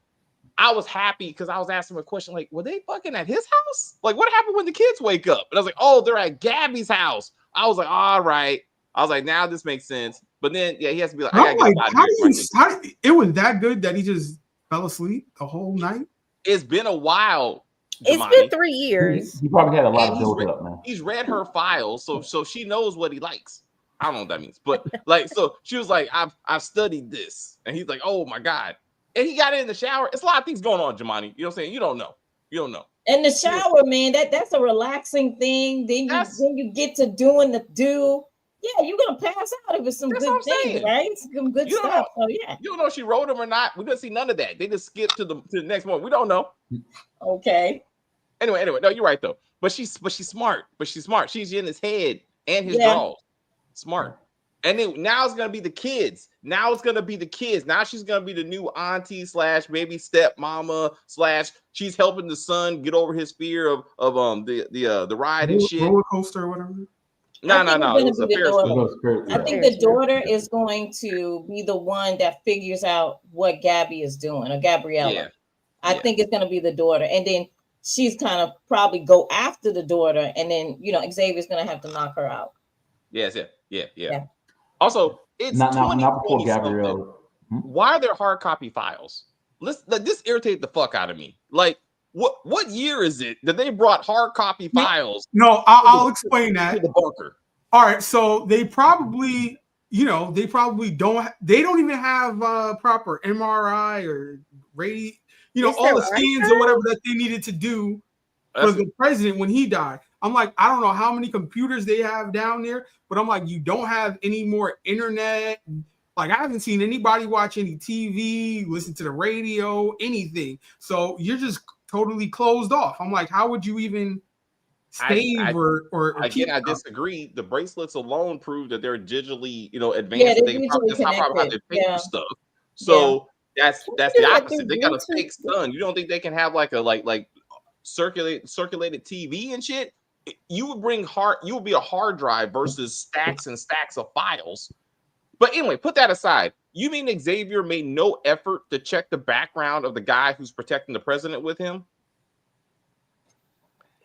I was happy because I was asking him a question like, were they fucking at his house? Like, what happened when the kids wake up? And I was like, oh, they're at Gabby's house. I was like, all right. I was like, now this makes sense. But then, yeah, he has to be like, I gotta get out of here. It was that good that he just fell asleep the whole night? It's been a while. It's Jamani. been 3 years. He probably had a lot And of build up, man. He's read her files, so she knows what he likes. I don't know what that means, but like, so she was like, I've studied this, and he's like, oh my god, and he got in the shower. It's a lot of things going on, Jamani. You know what I'm saying? You don't know. And the shower, man, that's a relaxing thing. Then you get to doing the do. Yeah, you're gonna pass out if it's some That's good what I'm things, saying. right? Some good You don't stuff. So yeah. You don't know if she wrote him or not. We didn't see none of that. They just skipped to the next one. We don't know. Okay. Anyway, no, you're right though. But she's smart. She's in his head and his Yeah. draws. Smart. And then now it's gonna be the kids. Now she's gonna be the new auntie / maybe stepmama / she's helping the son get over his fear of the ride and shit. Roller coaster or whatever. No. It It's was a gonna be the Ferris daughter. wheel. I think the daughter is going to be the one that figures out what Gabby is doing, or Gabriella. Yeah. I think it's going to be the daughter. And then she's kind of probably go after the daughter. And then, Xavier's going to have to knock her out. Yes, yeah. Also, it's not before 2020 Gabrielle. something. Why are there hard copy files? This irritated the fuck out of me. Like, what year is it that they brought hard copy files? No, I'll explain that. To the bunker. All right, so they probably don't even have proper MRI or radio, all the scans or whatever that they needed to do for the president when he died. I'm like, I don't know how many computers they have down there, but I'm like, you don't have any more internet. Like, I haven't seen anybody watch any TV, listen to the radio, anything. So you're just totally closed off. I'm like, how would you even save or again? I disagree. The bracelets alone prove that they're digitally, advanced. Yeah, that's how they pay for stuff. So that's the opposite. They got a fake sun. You don't think they can have like a circulated TV and shit? You would be a hard drive versus stacks and stacks of files. But anyway, put that aside. You mean Xavier made no effort to check the background of the guy who's protecting the president with him?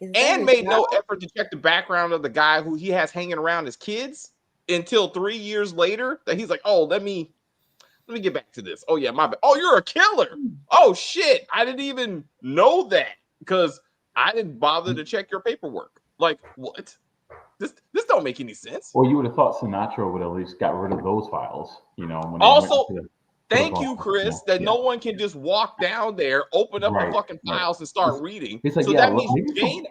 And made no effort to check the background of the guy who he has hanging around his kids until 3 years later that he's like, oh, let me get back to this. Oh yeah, my bad. Oh, you're a killer. Oh shit, I didn't even know that because I didn't bother to check your paperwork. Like, what? This don't make any sense. Or you would have thought Sinatra would at least got rid of those files, When also, thank you, Chris, that no one can just walk down there, open up the fucking files and start reading. It's like, so that means Jane,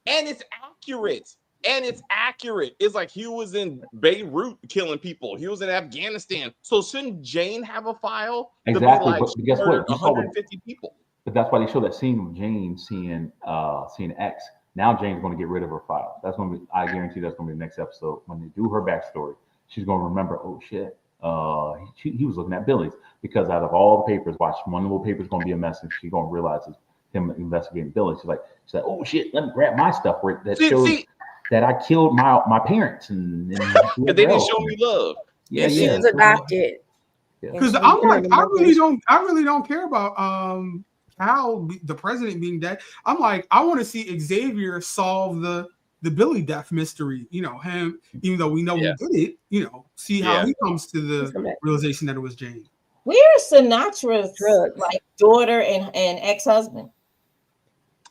and it's accurate. It's like he was in Beirut killing people. He was in Afghanistan. So shouldn't Jane have a file? Exactly. But guess what? 150 people. But that's why they show that scene of Jane seeing X. Now Jane's going to get rid of her file. That's going to be. I guarantee that's going to be the next episode when they do her backstory. She's going to remember. Oh shit. He was looking at Billy's because out of all the papers, watch one little paper's going to be a message. She's going to realize it's him investigating Billy. She's like, oh shit, let me grab my stuff where that shows that I killed my parents and they didn't show me love. Yeah, she was adopted. Because I'm like, I really don't care about Cal, the president, being dead. I'm like, I want to see Xavier solve the Billy death mystery. Him, even though we know he did it. See how he comes to the realization that it was Jane. Where's Sinatra's daughter and ex-husband?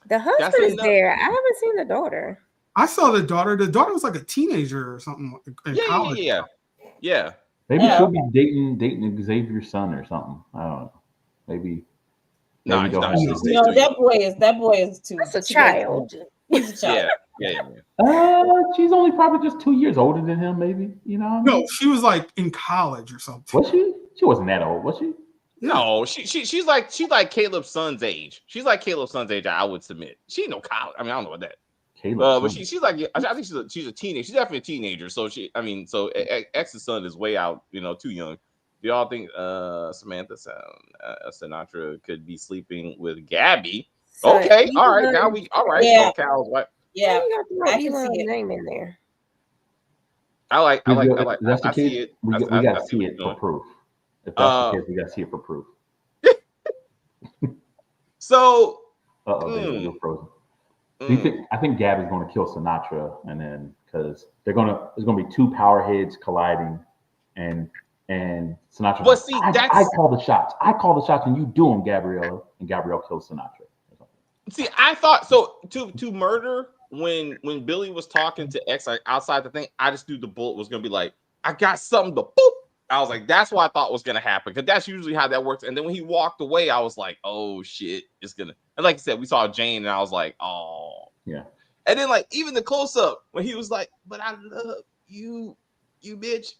The husband is there. I haven't seen the daughter. I saw the daughter. The daughter was like a teenager or something in college. Yeah. Yeah. Maybe Yeah. she'll be dating Xavier's son or something. I don't know. Maybe. No, Maybe he's they'll not. have She's to- No, too young. that boy is too. That's a too late for child. him. He's a child. Yeah. She's only probably just 2 years older than him, maybe. You know what I mean? No, she was like in college or something. Was she? She wasn't that old, was she? No, she's like Caleb's son's age. She's like Caleb's son's age. I would submit. She ain't no college. I mean, I don't know what that. Caleb. But she's like, I think she's a teenager. She's definitely a teenager. So X's son is way out, too young. Do y'all think Samantha Sinatra could be sleeping with Gabby? So Okay, all right. Elon- Now all right. Yeah. So Cal's what? Yeah, Why you got to I write can Elon's see it. name in there? I That's the I see case. it. We I got to see see what it you're for doing. proof. If that's the case, we got to see it for proof. So, They're frozen. Do you think? I think Gabby's going to kill Sinatra, and then because there's going to be two power heads colliding, and Sinatra. But see, I call the shots. I call the shots, and you do them, Gabrielle, and Gabrielle kills Sinatra. See, I thought so. To murder when Billy was talking to X like outside the thing, I just knew the bullet was gonna be like, I got something to boop. I was like, that's what I thought was gonna happen because that's usually how that works. And then when he walked away, I was like, oh shit, it's gonna. And like you said, we saw Jane, and I was like, oh yeah. And then like even the close up when he was like, but I love you, bitch.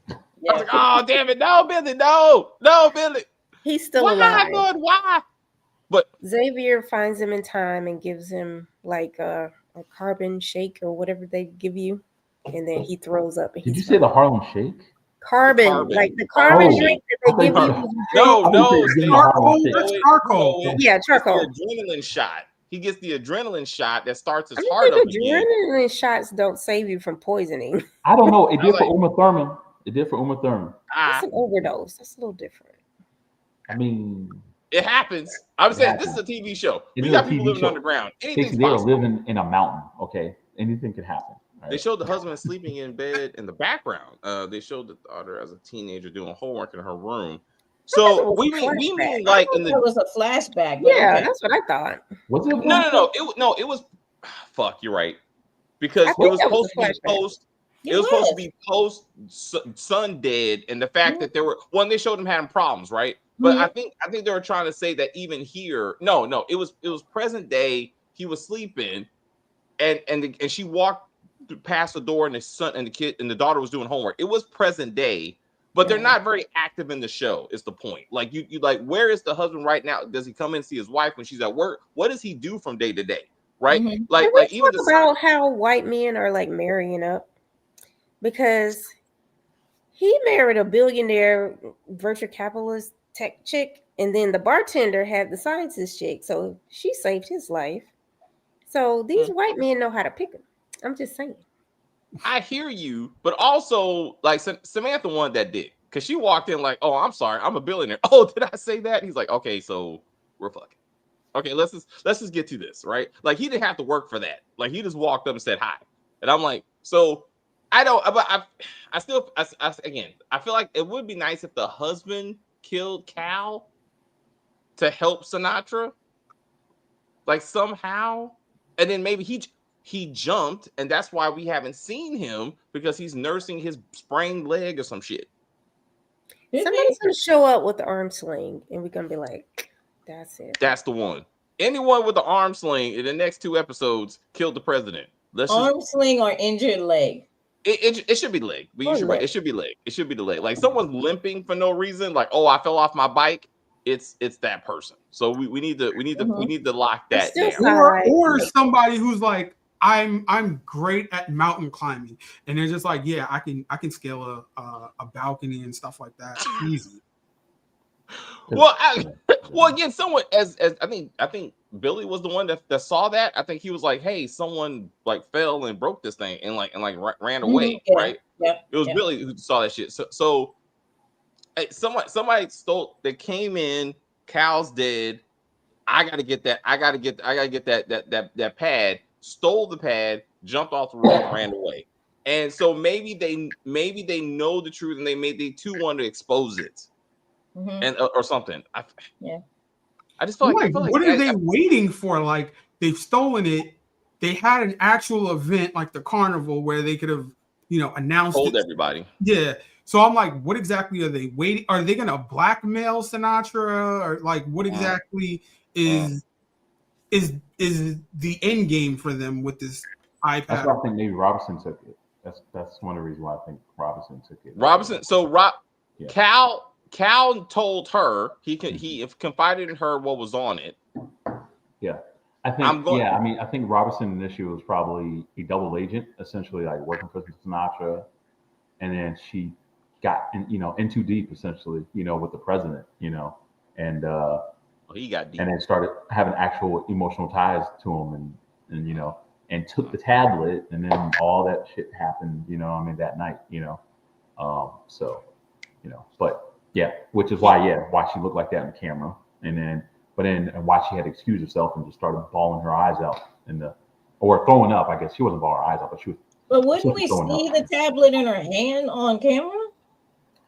Yeah. I was like, oh damn it, no, Billy, no, Billy. He's still why, alive. Lord, why? But Xavier finds him in time and gives him like a carbon shake or whatever they give you, and then he throws up. And Did you say the Harlem Shake? Carbon, like the carbon drink that they give you. Charcoal. Yeah, charcoal. The adrenaline shot. He gets the adrenaline shot that starts his I heart up think again. adrenaline shots don't save you from poisoning. I don't know. It did for Uma Thurman. It did for Uma Thurman. That's an overdose. That's a little different. I mean, it happens. I'm saying this is a TV show. We got people living underground. Anything's they were possible. living in a mountain. Okay, anything could happen. Right? They showed the husband sleeping in bed in the background. They showed the daughter as a teenager doing homework in her room. So we mean like in the. It was a flashback. Yeah, okay. that's what I thought. Was it? No. It was. Fuck, you're right. Because it was supposed to be post. It was supposed to be post son dead, and the fact that there were they showed him having problems, right? But I think they were trying to say that even here, no, it was present day. He was sleeping, and she walked past the door, and the son and the kid and the daughter was doing homework. It was present day, but they're not very active in the show. Is the point? Like you like, where is the husband right now? Does he come in and see his wife when she's at work? What does he do from day to day? Right? Like even about how white men are like marrying up, because he married a billionaire venture capitalist tech chick, and then the bartender had the scientist chick, so she saved his life. So these white men know how to pick them. I'm just saying. I hear you, but also like Samantha wanted that dick because she walked in like, "Oh, I'm sorry, I'm a billionaire." Oh, did I say that? He's like, "Okay, so we're fucking." Okay, let's just get to this, right? Like he didn't have to work for that. Like he just walked up and said hi, and I'm like, so I don't. But I still again, I feel like it would be nice if the husband killed Cal to help Sinatra, like somehow, and then maybe he jumped, and that's why we haven't seen him because he's nursing his sprained leg or some shit. Somebody's gonna show up with the arm sling, and we're gonna be like, "That's it. That's the one." Anyone with the arm sling in the next 2 episodes killed the president. Arm sling or injured leg. It should be leg. But you're right. It should be leg. It should be the leg. Like someone's limping for no reason. Like, oh, I fell off my bike. It's that person. So we need to lock that down. Or somebody who's like, I'm great at mountain climbing, and they're just like, yeah, I can scale a balcony and stuff like that easy. Well, again, someone as I think Billy was the one that saw that. I think he was like, "Hey, someone like fell and broke this thing and ran away." Right? Yeah. It was Billy who saw that shit. So somebody stole. They came in. Cal's dead. I gotta get that. I gotta get that pad. Stole the pad. Jumped off the roof and ran away. And so maybe they know the truth and they too want to expose it. And or something. I just feel like what are they waiting for? Like they've stolen it. They had an actual event like the carnival where they could have announced Told it. everybody. Yeah. So I'm like, what exactly are they waiting? Are they gonna blackmail Sinatra, or like what exactly is the end game for them with this That's iPad? why I think maybe Robinson took it. That's one of the reasons why I think Robinson took it. Robinson. So Cal told her he confided in her what was on it. Yeah. I think Robinson initially was probably a double agent, essentially like working for Sinatra, and then she got in too deep, essentially, with the president, and He got deep. and then started having actual emotional ties to him, and took the tablet, and then all that shit happened, that night, so, but yeah, which is why she looked like that in the camera, and why she had to excuse herself and just started bawling her eyes out or throwing up. I guess she wasn't bawling her eyes out, but she was. But wouldn't we see the tablet in her hand on camera?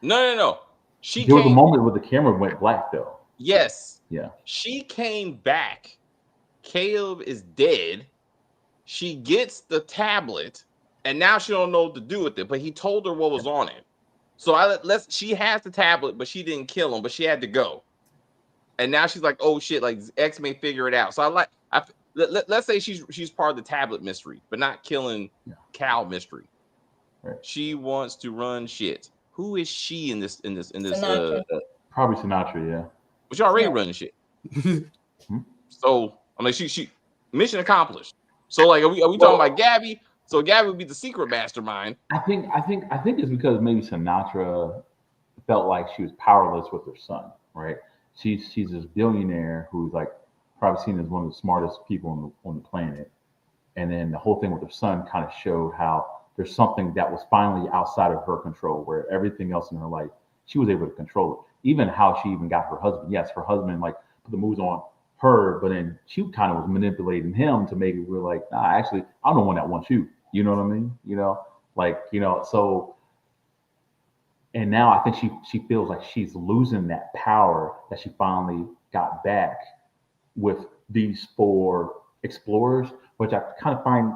No. There was a moment where the camera went black, though. Yes. Yeah. She came back. Caleb is dead. She gets the tablet, and now she don't know what to do with it. But he told her what was on it. So she has the tablet, but she didn't kill him. But she had to go. And now she's like, oh shit, like X may figure it out. So let's say she's part of the tablet mystery, but not killing Cal mystery. Right. She wants to run shit. Who is she in this? Sinatra. Probably Sinatra, yeah. But she already running shit. So I mean, she mission accomplished. So like, are we talking about Gabby? So Gabby would be the secret mastermind. I think it's because maybe Sinatra felt like she was powerless with her son, right? She's this billionaire who's like probably seen as one of the smartest people on the planet, and then the whole thing with her son kind of showed how there's something that was finally outside of her control, where everything else in her life she was able to control it. Even how she even got her husband. Yes, her husband like put the moves on her, but then she kind of was manipulating him to make it real like, nah, actually, I'm the one that wants you. You know what I mean? So. And now I think she feels like she's losing that power that she finally got back with these 4 explorers, which I kind of find.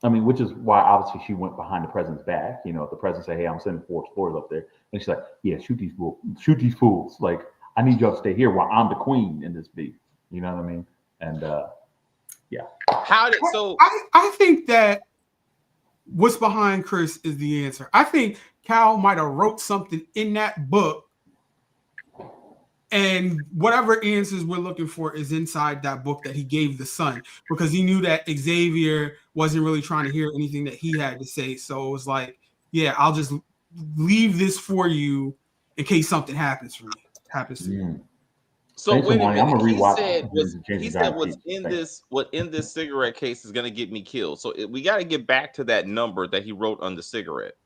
I mean, which is why obviously she went behind the president's back. If the president said, "Hey, I'm sending 4 explorers up there," and she's like, "Yeah, shoot these fools. Like, I need y'all to stay here while I'm the queen in this beat." You know what I mean? And yeah. I think that what's behind Chris is the answer. I think Cal might have wrote something in that book, and whatever answers we're looking for is inside that book that he gave the son, because he knew that Xavier wasn't really trying to hear anything that he had to say. So it was like, yeah, I'll just leave this for you in case something happens to me. So wait a minute. He said what in this cigarette case is going to get me killed. So we got to get back to that number that he wrote on the cigarette.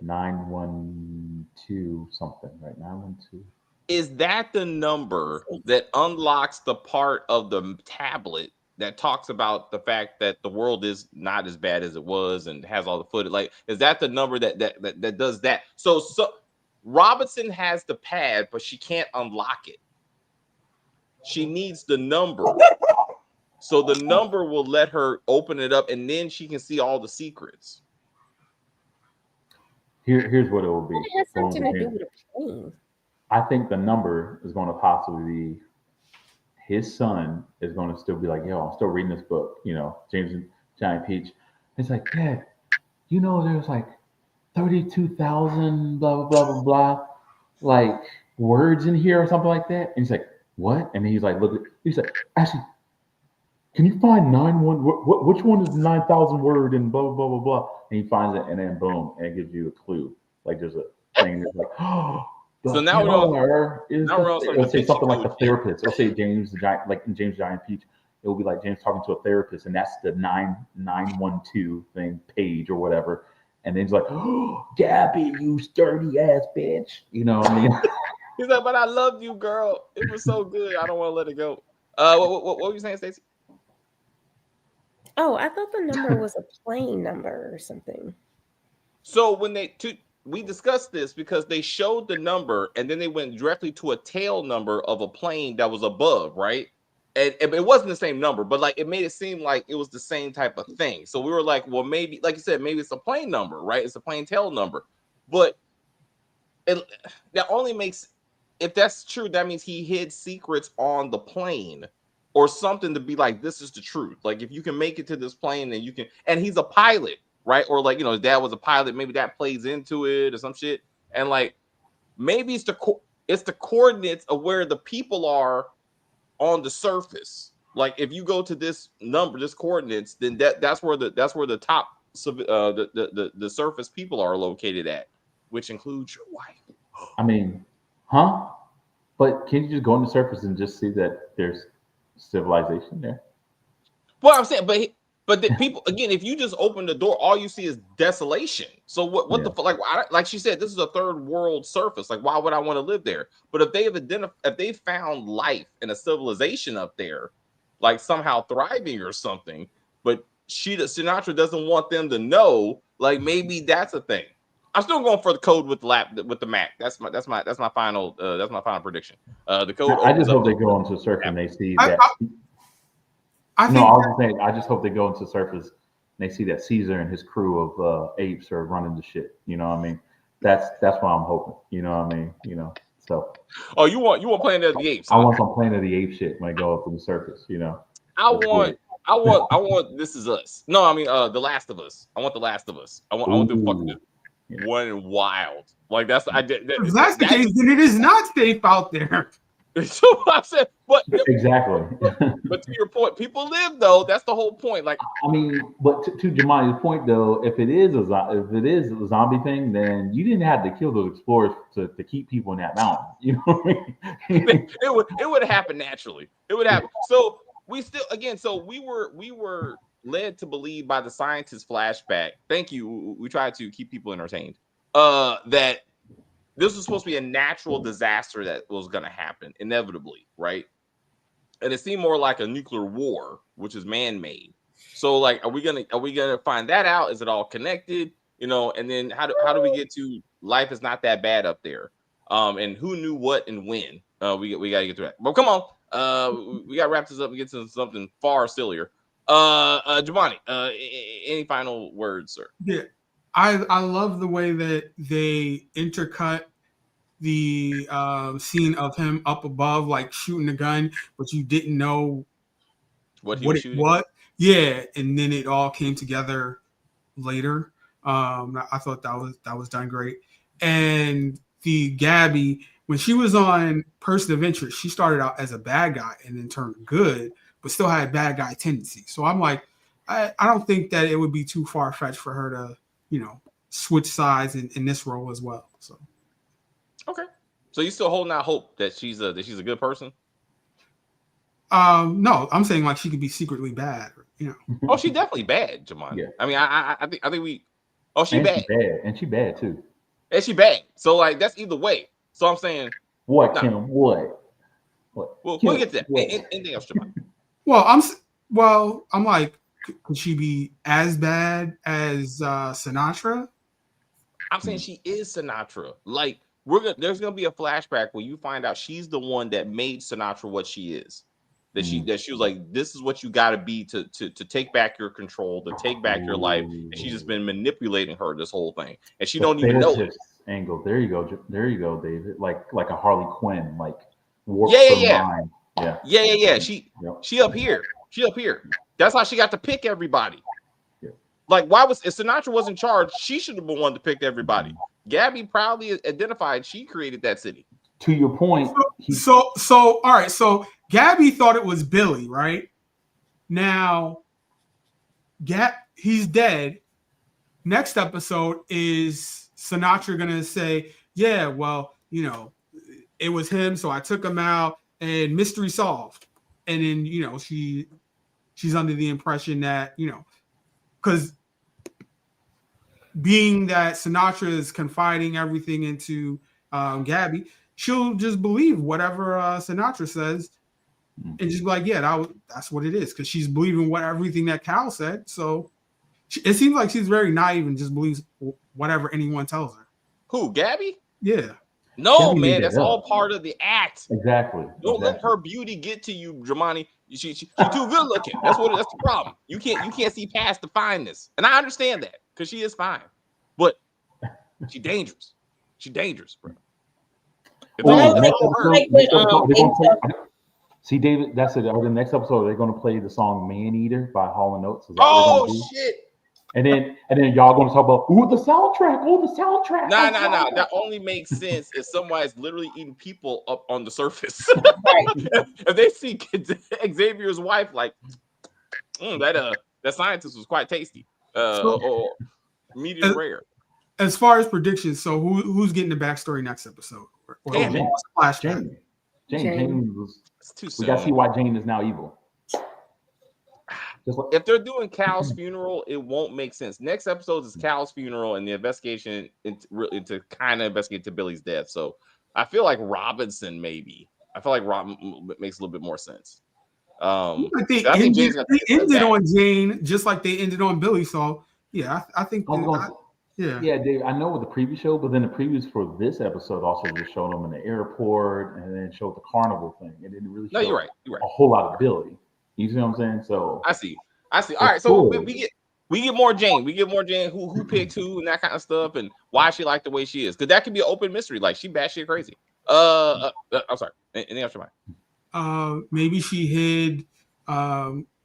912 something, right? 912. Is that the number that unlocks the part of the tablet that talks about the fact that the world is not as bad as it was and has all the footage? Like, is that the number that does that? So Robinson has the pad, but she can't unlock it. She needs the number. So the number will let her open it up, and then she can see all the secrets. Here's what it will be. It has something to do with a plane. I think the number is going to possibly be his son is going to still be like, yo, I'm still reading this book, James and Giant Peach. It's like, Dad, there's like 32,000 blah, blah, blah, blah, blah, like words in here or something like that. And he's like, what? And he's like, he's like, actually, can you find 9-1? Which one is the 9,000 word and blah, blah, blah, blah, blah. And he finds it, and then boom, and it gives you a clue. Like there's a thing that's like, oh, so now we're it'll say something like the therapist. It'll say James the Giant, like in James Giant Peach. It will be like James talking to a therapist, and that's the 912 thing page or whatever. And then he's like, oh, Gabby, you sturdy ass bitch. You know what I mean? He's like, but I loved you, girl. It was so good. I don't want to let it go. What were you saying, Stacey? Oh, I thought the number was a plane number or something. So when we discussed this because they showed the number and then they went directly to a tail number of a plane that was above, right? And it wasn't the same number, but like it made it seem like it was the same type of thing. So we were like, well, maybe, like you said, maybe it's a plane number, right? It's a plane tail number. But it that only makes, if that's true, that means he hid secrets on the plane or something to be like, this is the truth. Like if you can make it to this plane, then you can, and he's a pilot, right? Or like, his dad was a pilot, maybe that plays into it or some shit. And like maybe it's the coordinates of where the people are on the surface. Like if you go to this number, this coordinates, then that's where the top the surface people are located at, which includes your wife. I mean, huh? But can you just go on the surface and just see that there's civilization there? Well, I'm saying, but the people, again, if you just open the door, all you see is desolation. So what Yeah. the like? Like she said, this is a third world surface. Like, why would I want to live there? But if they found life and a civilization up there, like somehow thriving or something, but Sinatra doesn't want them to know. Like maybe that's a thing. I'm still going for the code with the Mac. That's my final prediction. The code. I just opens up hope they go onto the surface and they see I, that. I No, think I was just saying. I just hope they go into the surface and they see that Caesar and his crew of apes are running the shit. You know what I mean? That's what I'm hoping. You know what I mean? So Oh, you want Planet of the Apes? I want some Planet of the Apes shit when I go up to the surface. I Let's get want This Is Us. No, I mean The Last of Us. I want The Last of Us. I want them fucking Ooh. just one wild. Like that's I did. if that's the case, then it is not safe out there. So I said, but Exactly. but to your point, people live though. That's the whole point. Like I mean, but to Jamani's point though, if it is a zombie thing, then you didn't have to kill those explorers to keep people in that mountain. You know what I mean? it would happen naturally. It would happen. So we still again. So we were led to believe by the scientist flashback. Thank you. We tried to keep people entertained. That this was supposed to be a natural disaster that was going to happen inevitably, right? And it seemed more like a nuclear war, which is man-made. So, like, are we gonna find that out? Is it all connected? And then how do we get to life is not that bad up there? And who knew what and when? We got to get to that. But come on, we got to wrap this up and get to something far sillier. Giovanni, any final words, sir? Yeah, I love the way that they intercut the scene of him up above, like shooting the gun, but you didn't know What he was it shooting? was. Yeah, and then it all came together later. I thought that was done great. And the Gabby, when she was on Person of Interest, she started out as a bad guy and then turned good, but still had bad guy tendencies. So I'm like, I don't think that it would be too far fetched for her to, switch sides in this role as well. So. Okay. So you still holding out hope that she's a good person? No, I'm saying like she could be secretly bad. Oh, she definitely bad, Jamon. Yeah. I mean, I think we. Oh, she and bad. She bad too. And she bad. So like that's either way. So I'm saying. What, nah. Kim? What? We'll Kim, get to that. what? Anything else, Jamon? I'm like, could she be as bad as Sinatra? I'm saying she is Sinatra. Like there's gonna be a flashback where you find out she's the one that made Sinatra what she is. That she was like, this is what you got to be to take back your control, to take back your life. And she's just been manipulating her this whole thing, and she don't even know it. Angle. There you go, David. Like a Harley Quinn, like warped Yeah. mind. Yeah. She up here. That's how she got to pick everybody. Yeah. Like, if Sinatra was in charge, she should have been one to pick everybody. Gabby proudly identified she created that city. To your point. So all right. So Gabby thought it was Billy, right? Now, he's dead. Next episode is Sinatra gonna say, "Yeah, well, it was him, so I took him out, and mystery solved." And then she's under the impression that because being that Sinatra is confiding everything into Gabby, she'll just believe whatever Sinatra says and just be like, yeah, that's what it is, because she's believing everything that Cal said. So it seems like she's very naive and just believes whatever anyone tells her. Who, Gabby? Yeah. No, Debbie made man, that that's up. all part of the act. Exactly. Don't let her beauty get to you, Dramani. She too good looking. That's the problem. You can't see past the fineness, and I understand that because she is fine, but she dangerous. She dangerous, bro. If But I all- like, if all her- like what they're gonna play, see, David, that's it. The next episode, they're going to play the song "Man Eater" by Hall & Oates. Is that what they're oh going to do? shit! And then y'all going to talk about the soundtrack. Oh, the soundtrack. Nah. That only makes sense if somebody's literally eating people up on the surface. right. If they see Xavier's wife, like that scientist was quite tasty. Or medium rare. As far as predictions, so who's getting the backstory next episode? Or Damn it. flashback? Jane was. It's too We soon. got to see why Jane is now evil. Just like, If they're doing Cal's funeral, it won't make sense. Next episode is Cal's funeral and the investigation into kind of investigate to Billy's death. So I feel like Robinson maybe. I feel like Robin makes a little bit more sense. Like they I think ended, Jane's gonna they take a step ended back. on Jane just like they ended on Billy. So yeah, I think yeah. yeah, Dave. I know with the preview show, but then the previews for this episode also just showed them in the airport and then showed the carnival thing. It didn't really. No, show you're right. a whole lot of Billy. You see what I'm saying? So I see. All right, so we get more Jane. We get more Jane. Who picked who and that kind of stuff, and why she like the way she is. Because that could be an open mystery. Like she batshit crazy. I'm sorry. Anything else, your mind? Maybe she hid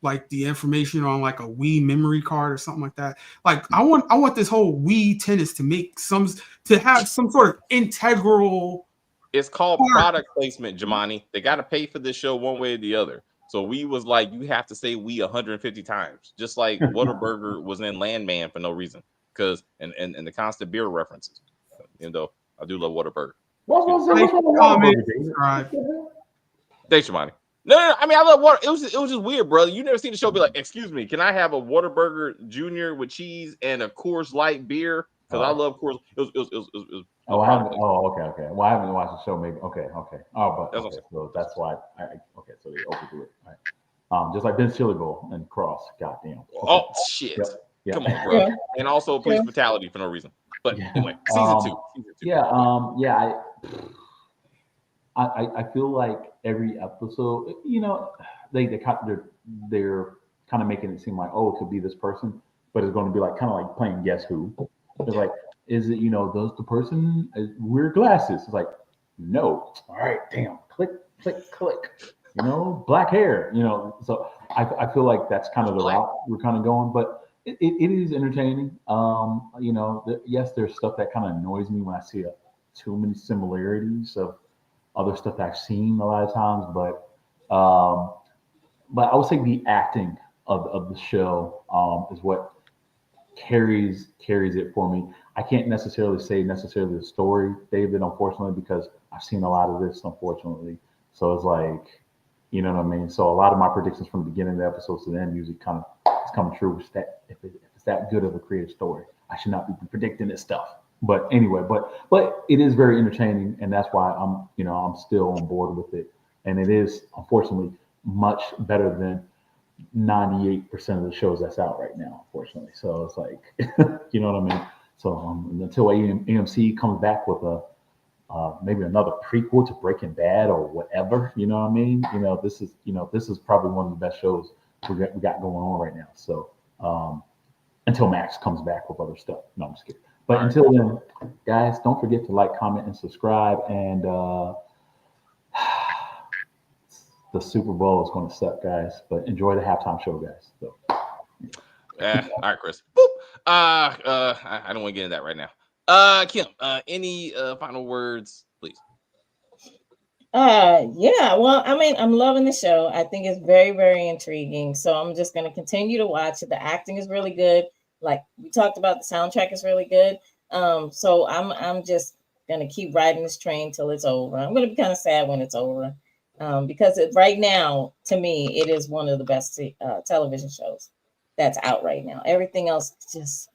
like the information on like a Wii memory card or something like that. Like I want this whole Wii tennis to have some sort of integral. It's called product placement, Jamani. They got to pay for this show one way or the other. So we was like, you have to say we 150 times, just like Whataburger was in Landman for no reason, because and the constant beer references. Even though I do love Whataburger. Thanks, Jamani. No. I mean, I love water. It was just weird, brother. You never seen the show be like, excuse me, can I have a Whataburger Junior with cheese and a Coors Light beer? Because I love Coors. It was okay. Well, I haven't watched the show. Maybe okay. Oh, but so that's why. So they overdo it. Right. Just like Ben's Chili Bowl and Cross. Goddamn. Okay. Oh shit! Yep. Come on, bro. Yeah. And also police brutality for no reason. But anyway, season two. Yeah. I feel like every episode, they're kind of making it seem like, oh, it could be this person, but it's going to be like kind of like playing Guess Who. It's like, is it, does the person wear glasses? It's like, no. All right, damn. Click. Black hair. So I feel like that's kind of the route we're kind of going, but it is entertaining. Yes, there's stuff that kind of annoys me when I see too many similarities of other stuff I've seen a lot of times, but I would say the acting of the show is what carries it for me. I can't necessarily say the story, David, unfortunately, because I've seen a lot of this, unfortunately. So it's like, you know what I mean? So a lot of my predictions from the beginning of the episodes to the end usually kind of is coming true. If it's that good of a creative story, I should not be predicting this stuff. But anyway, but it is very entertaining, and that's why I'm still on board with it. And it is unfortunately much better than 98% of the shows that's out right now, unfortunately. So it's like, you know what I mean? So until AMC comes back with maybe another prequel to Breaking Bad or whatever, you know what I mean? This is probably one of the best shows we got going on right now. So until Max comes back with other stuff. No, I'm just kidding. But until then, guys, don't forget to like, comment, and subscribe. And the Super Bowl is going to suck, guys. But enjoy the halftime show, guys. So. All right, Chris. Boop. I don't want to get into that right now. Kim, any final words, please? Yeah. Well, I mean, I'm loving the show. I think it's very, very intriguing. So I'm just going to continue to watch it. The acting is really good. Like we talked about, the soundtrack is really good. So I'm just gonna keep riding this train till it's over. I'm gonna be kind of sad when it's over, because right now, to me, it is one of the best television shows that's out right now. Everything else just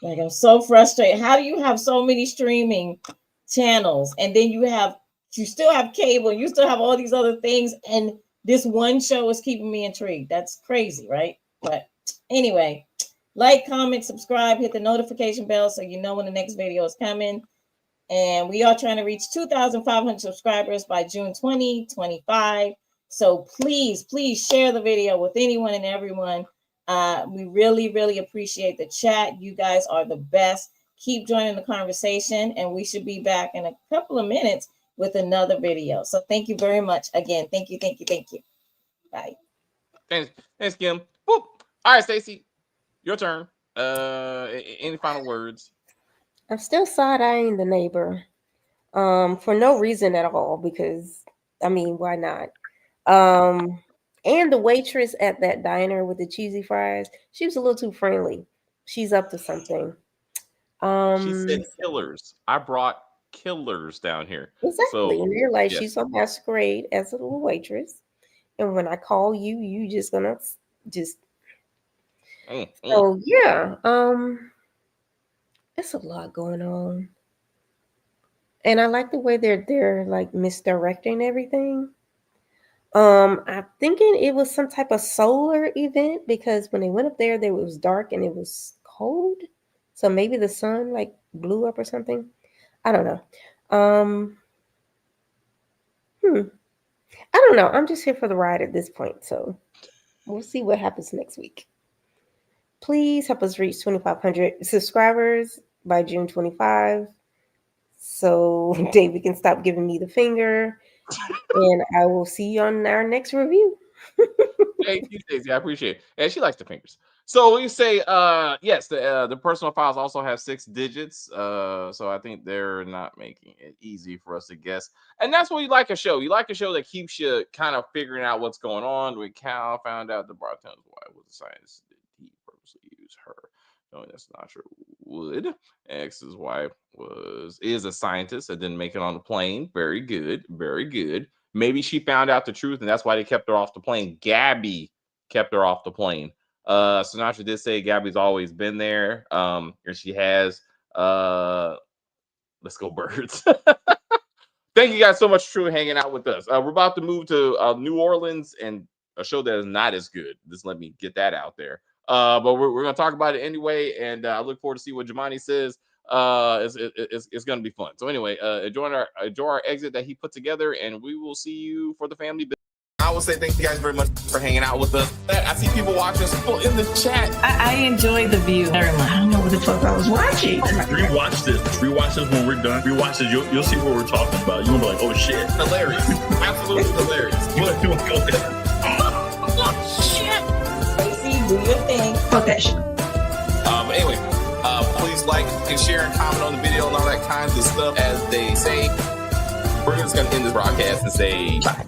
like I'm so frustrated. How do you have so many streaming channels and then you still have cable, you still have all these other things, and this one show is keeping me intrigued? That's crazy, right? But anyway, like, comment, subscribe, hit the notification bell so you know when the next video is coming. And we are trying to reach 2,500 subscribers by June 2025. So please share the video with anyone and everyone. We really, really appreciate the chat. You guys are the best. Keep joining the conversation, and we should be back in a couple of minutes with another video. So thank you very much. Again, thank you. Bye. Thanks, Kim. Whoop. All right, Stacey, your turn. Any final words? I'm still side-eyeing the neighbor for no reason at all, because, I mean, why not? And the waitress at that diner with the cheesy fries, she was a little too friendly. She's up to something. She said killers. I brought killers down here. Exactly. So, and you're like, yes. she's on masquerade as a little waitress. And when I call you, you just gonna just so yeah. It's a lot going on. And I like the way they're like misdirecting everything. I'm thinking it was some type of solar event, because when they went up there, it was dark and it was cold. So maybe the sun like blew up or something. I don't know. I don't know. I'm just here for the ride at this point. So we'll see what happens next week. Please help us reach 2,500 subscribers by June 25, so David can stop giving me the finger. And I will see you on our next review. Thank you, Stacey. I appreciate it. And she likes the fingers. So you say, yes, the personal files also have 6 digits. So I think they're not making it easy for us to guess. And that's what you like a show. You like a show that keeps you kind of figuring out what's going on. When Cal found out the bartender's wife was a scientist, did he purposely use her? Knowing that's not true. Would X's wife is a scientist that didn't make it on the plane. Very good, very good. Maybe she found out the truth, and that's why they kept her off the plane. Gabby kept her off the plane. Sinatra did say Gabby's always been there, and she has. Let's go Birds. Thank you guys so much for hanging out with us. We're about to move to New Orleans and a show that is not as good. Just let me get that out there. But we're going to talk about it anyway, and I look forward to see what Jamani says. It's going to be fun. So anyway, enjoy our exit that he put together, and we will see you for the family business. I will say thank you guys very much for hanging out with us. I see people watching us in the chat. I enjoy the view very much. I don't know what the fuck I was watching. Rewatch this. Rewatch this when we're done. Rewatch this. You'll see what we're talking about. You'll be like, oh shit. Hilarious. Absolutely hilarious. What do I go there? Oh, shit. Stacey, do your thing. Fuck that shit. Anyway, please like and share and comment on the video and all that kinds of stuff. As they say, we're just going to end this broadcast and say bye.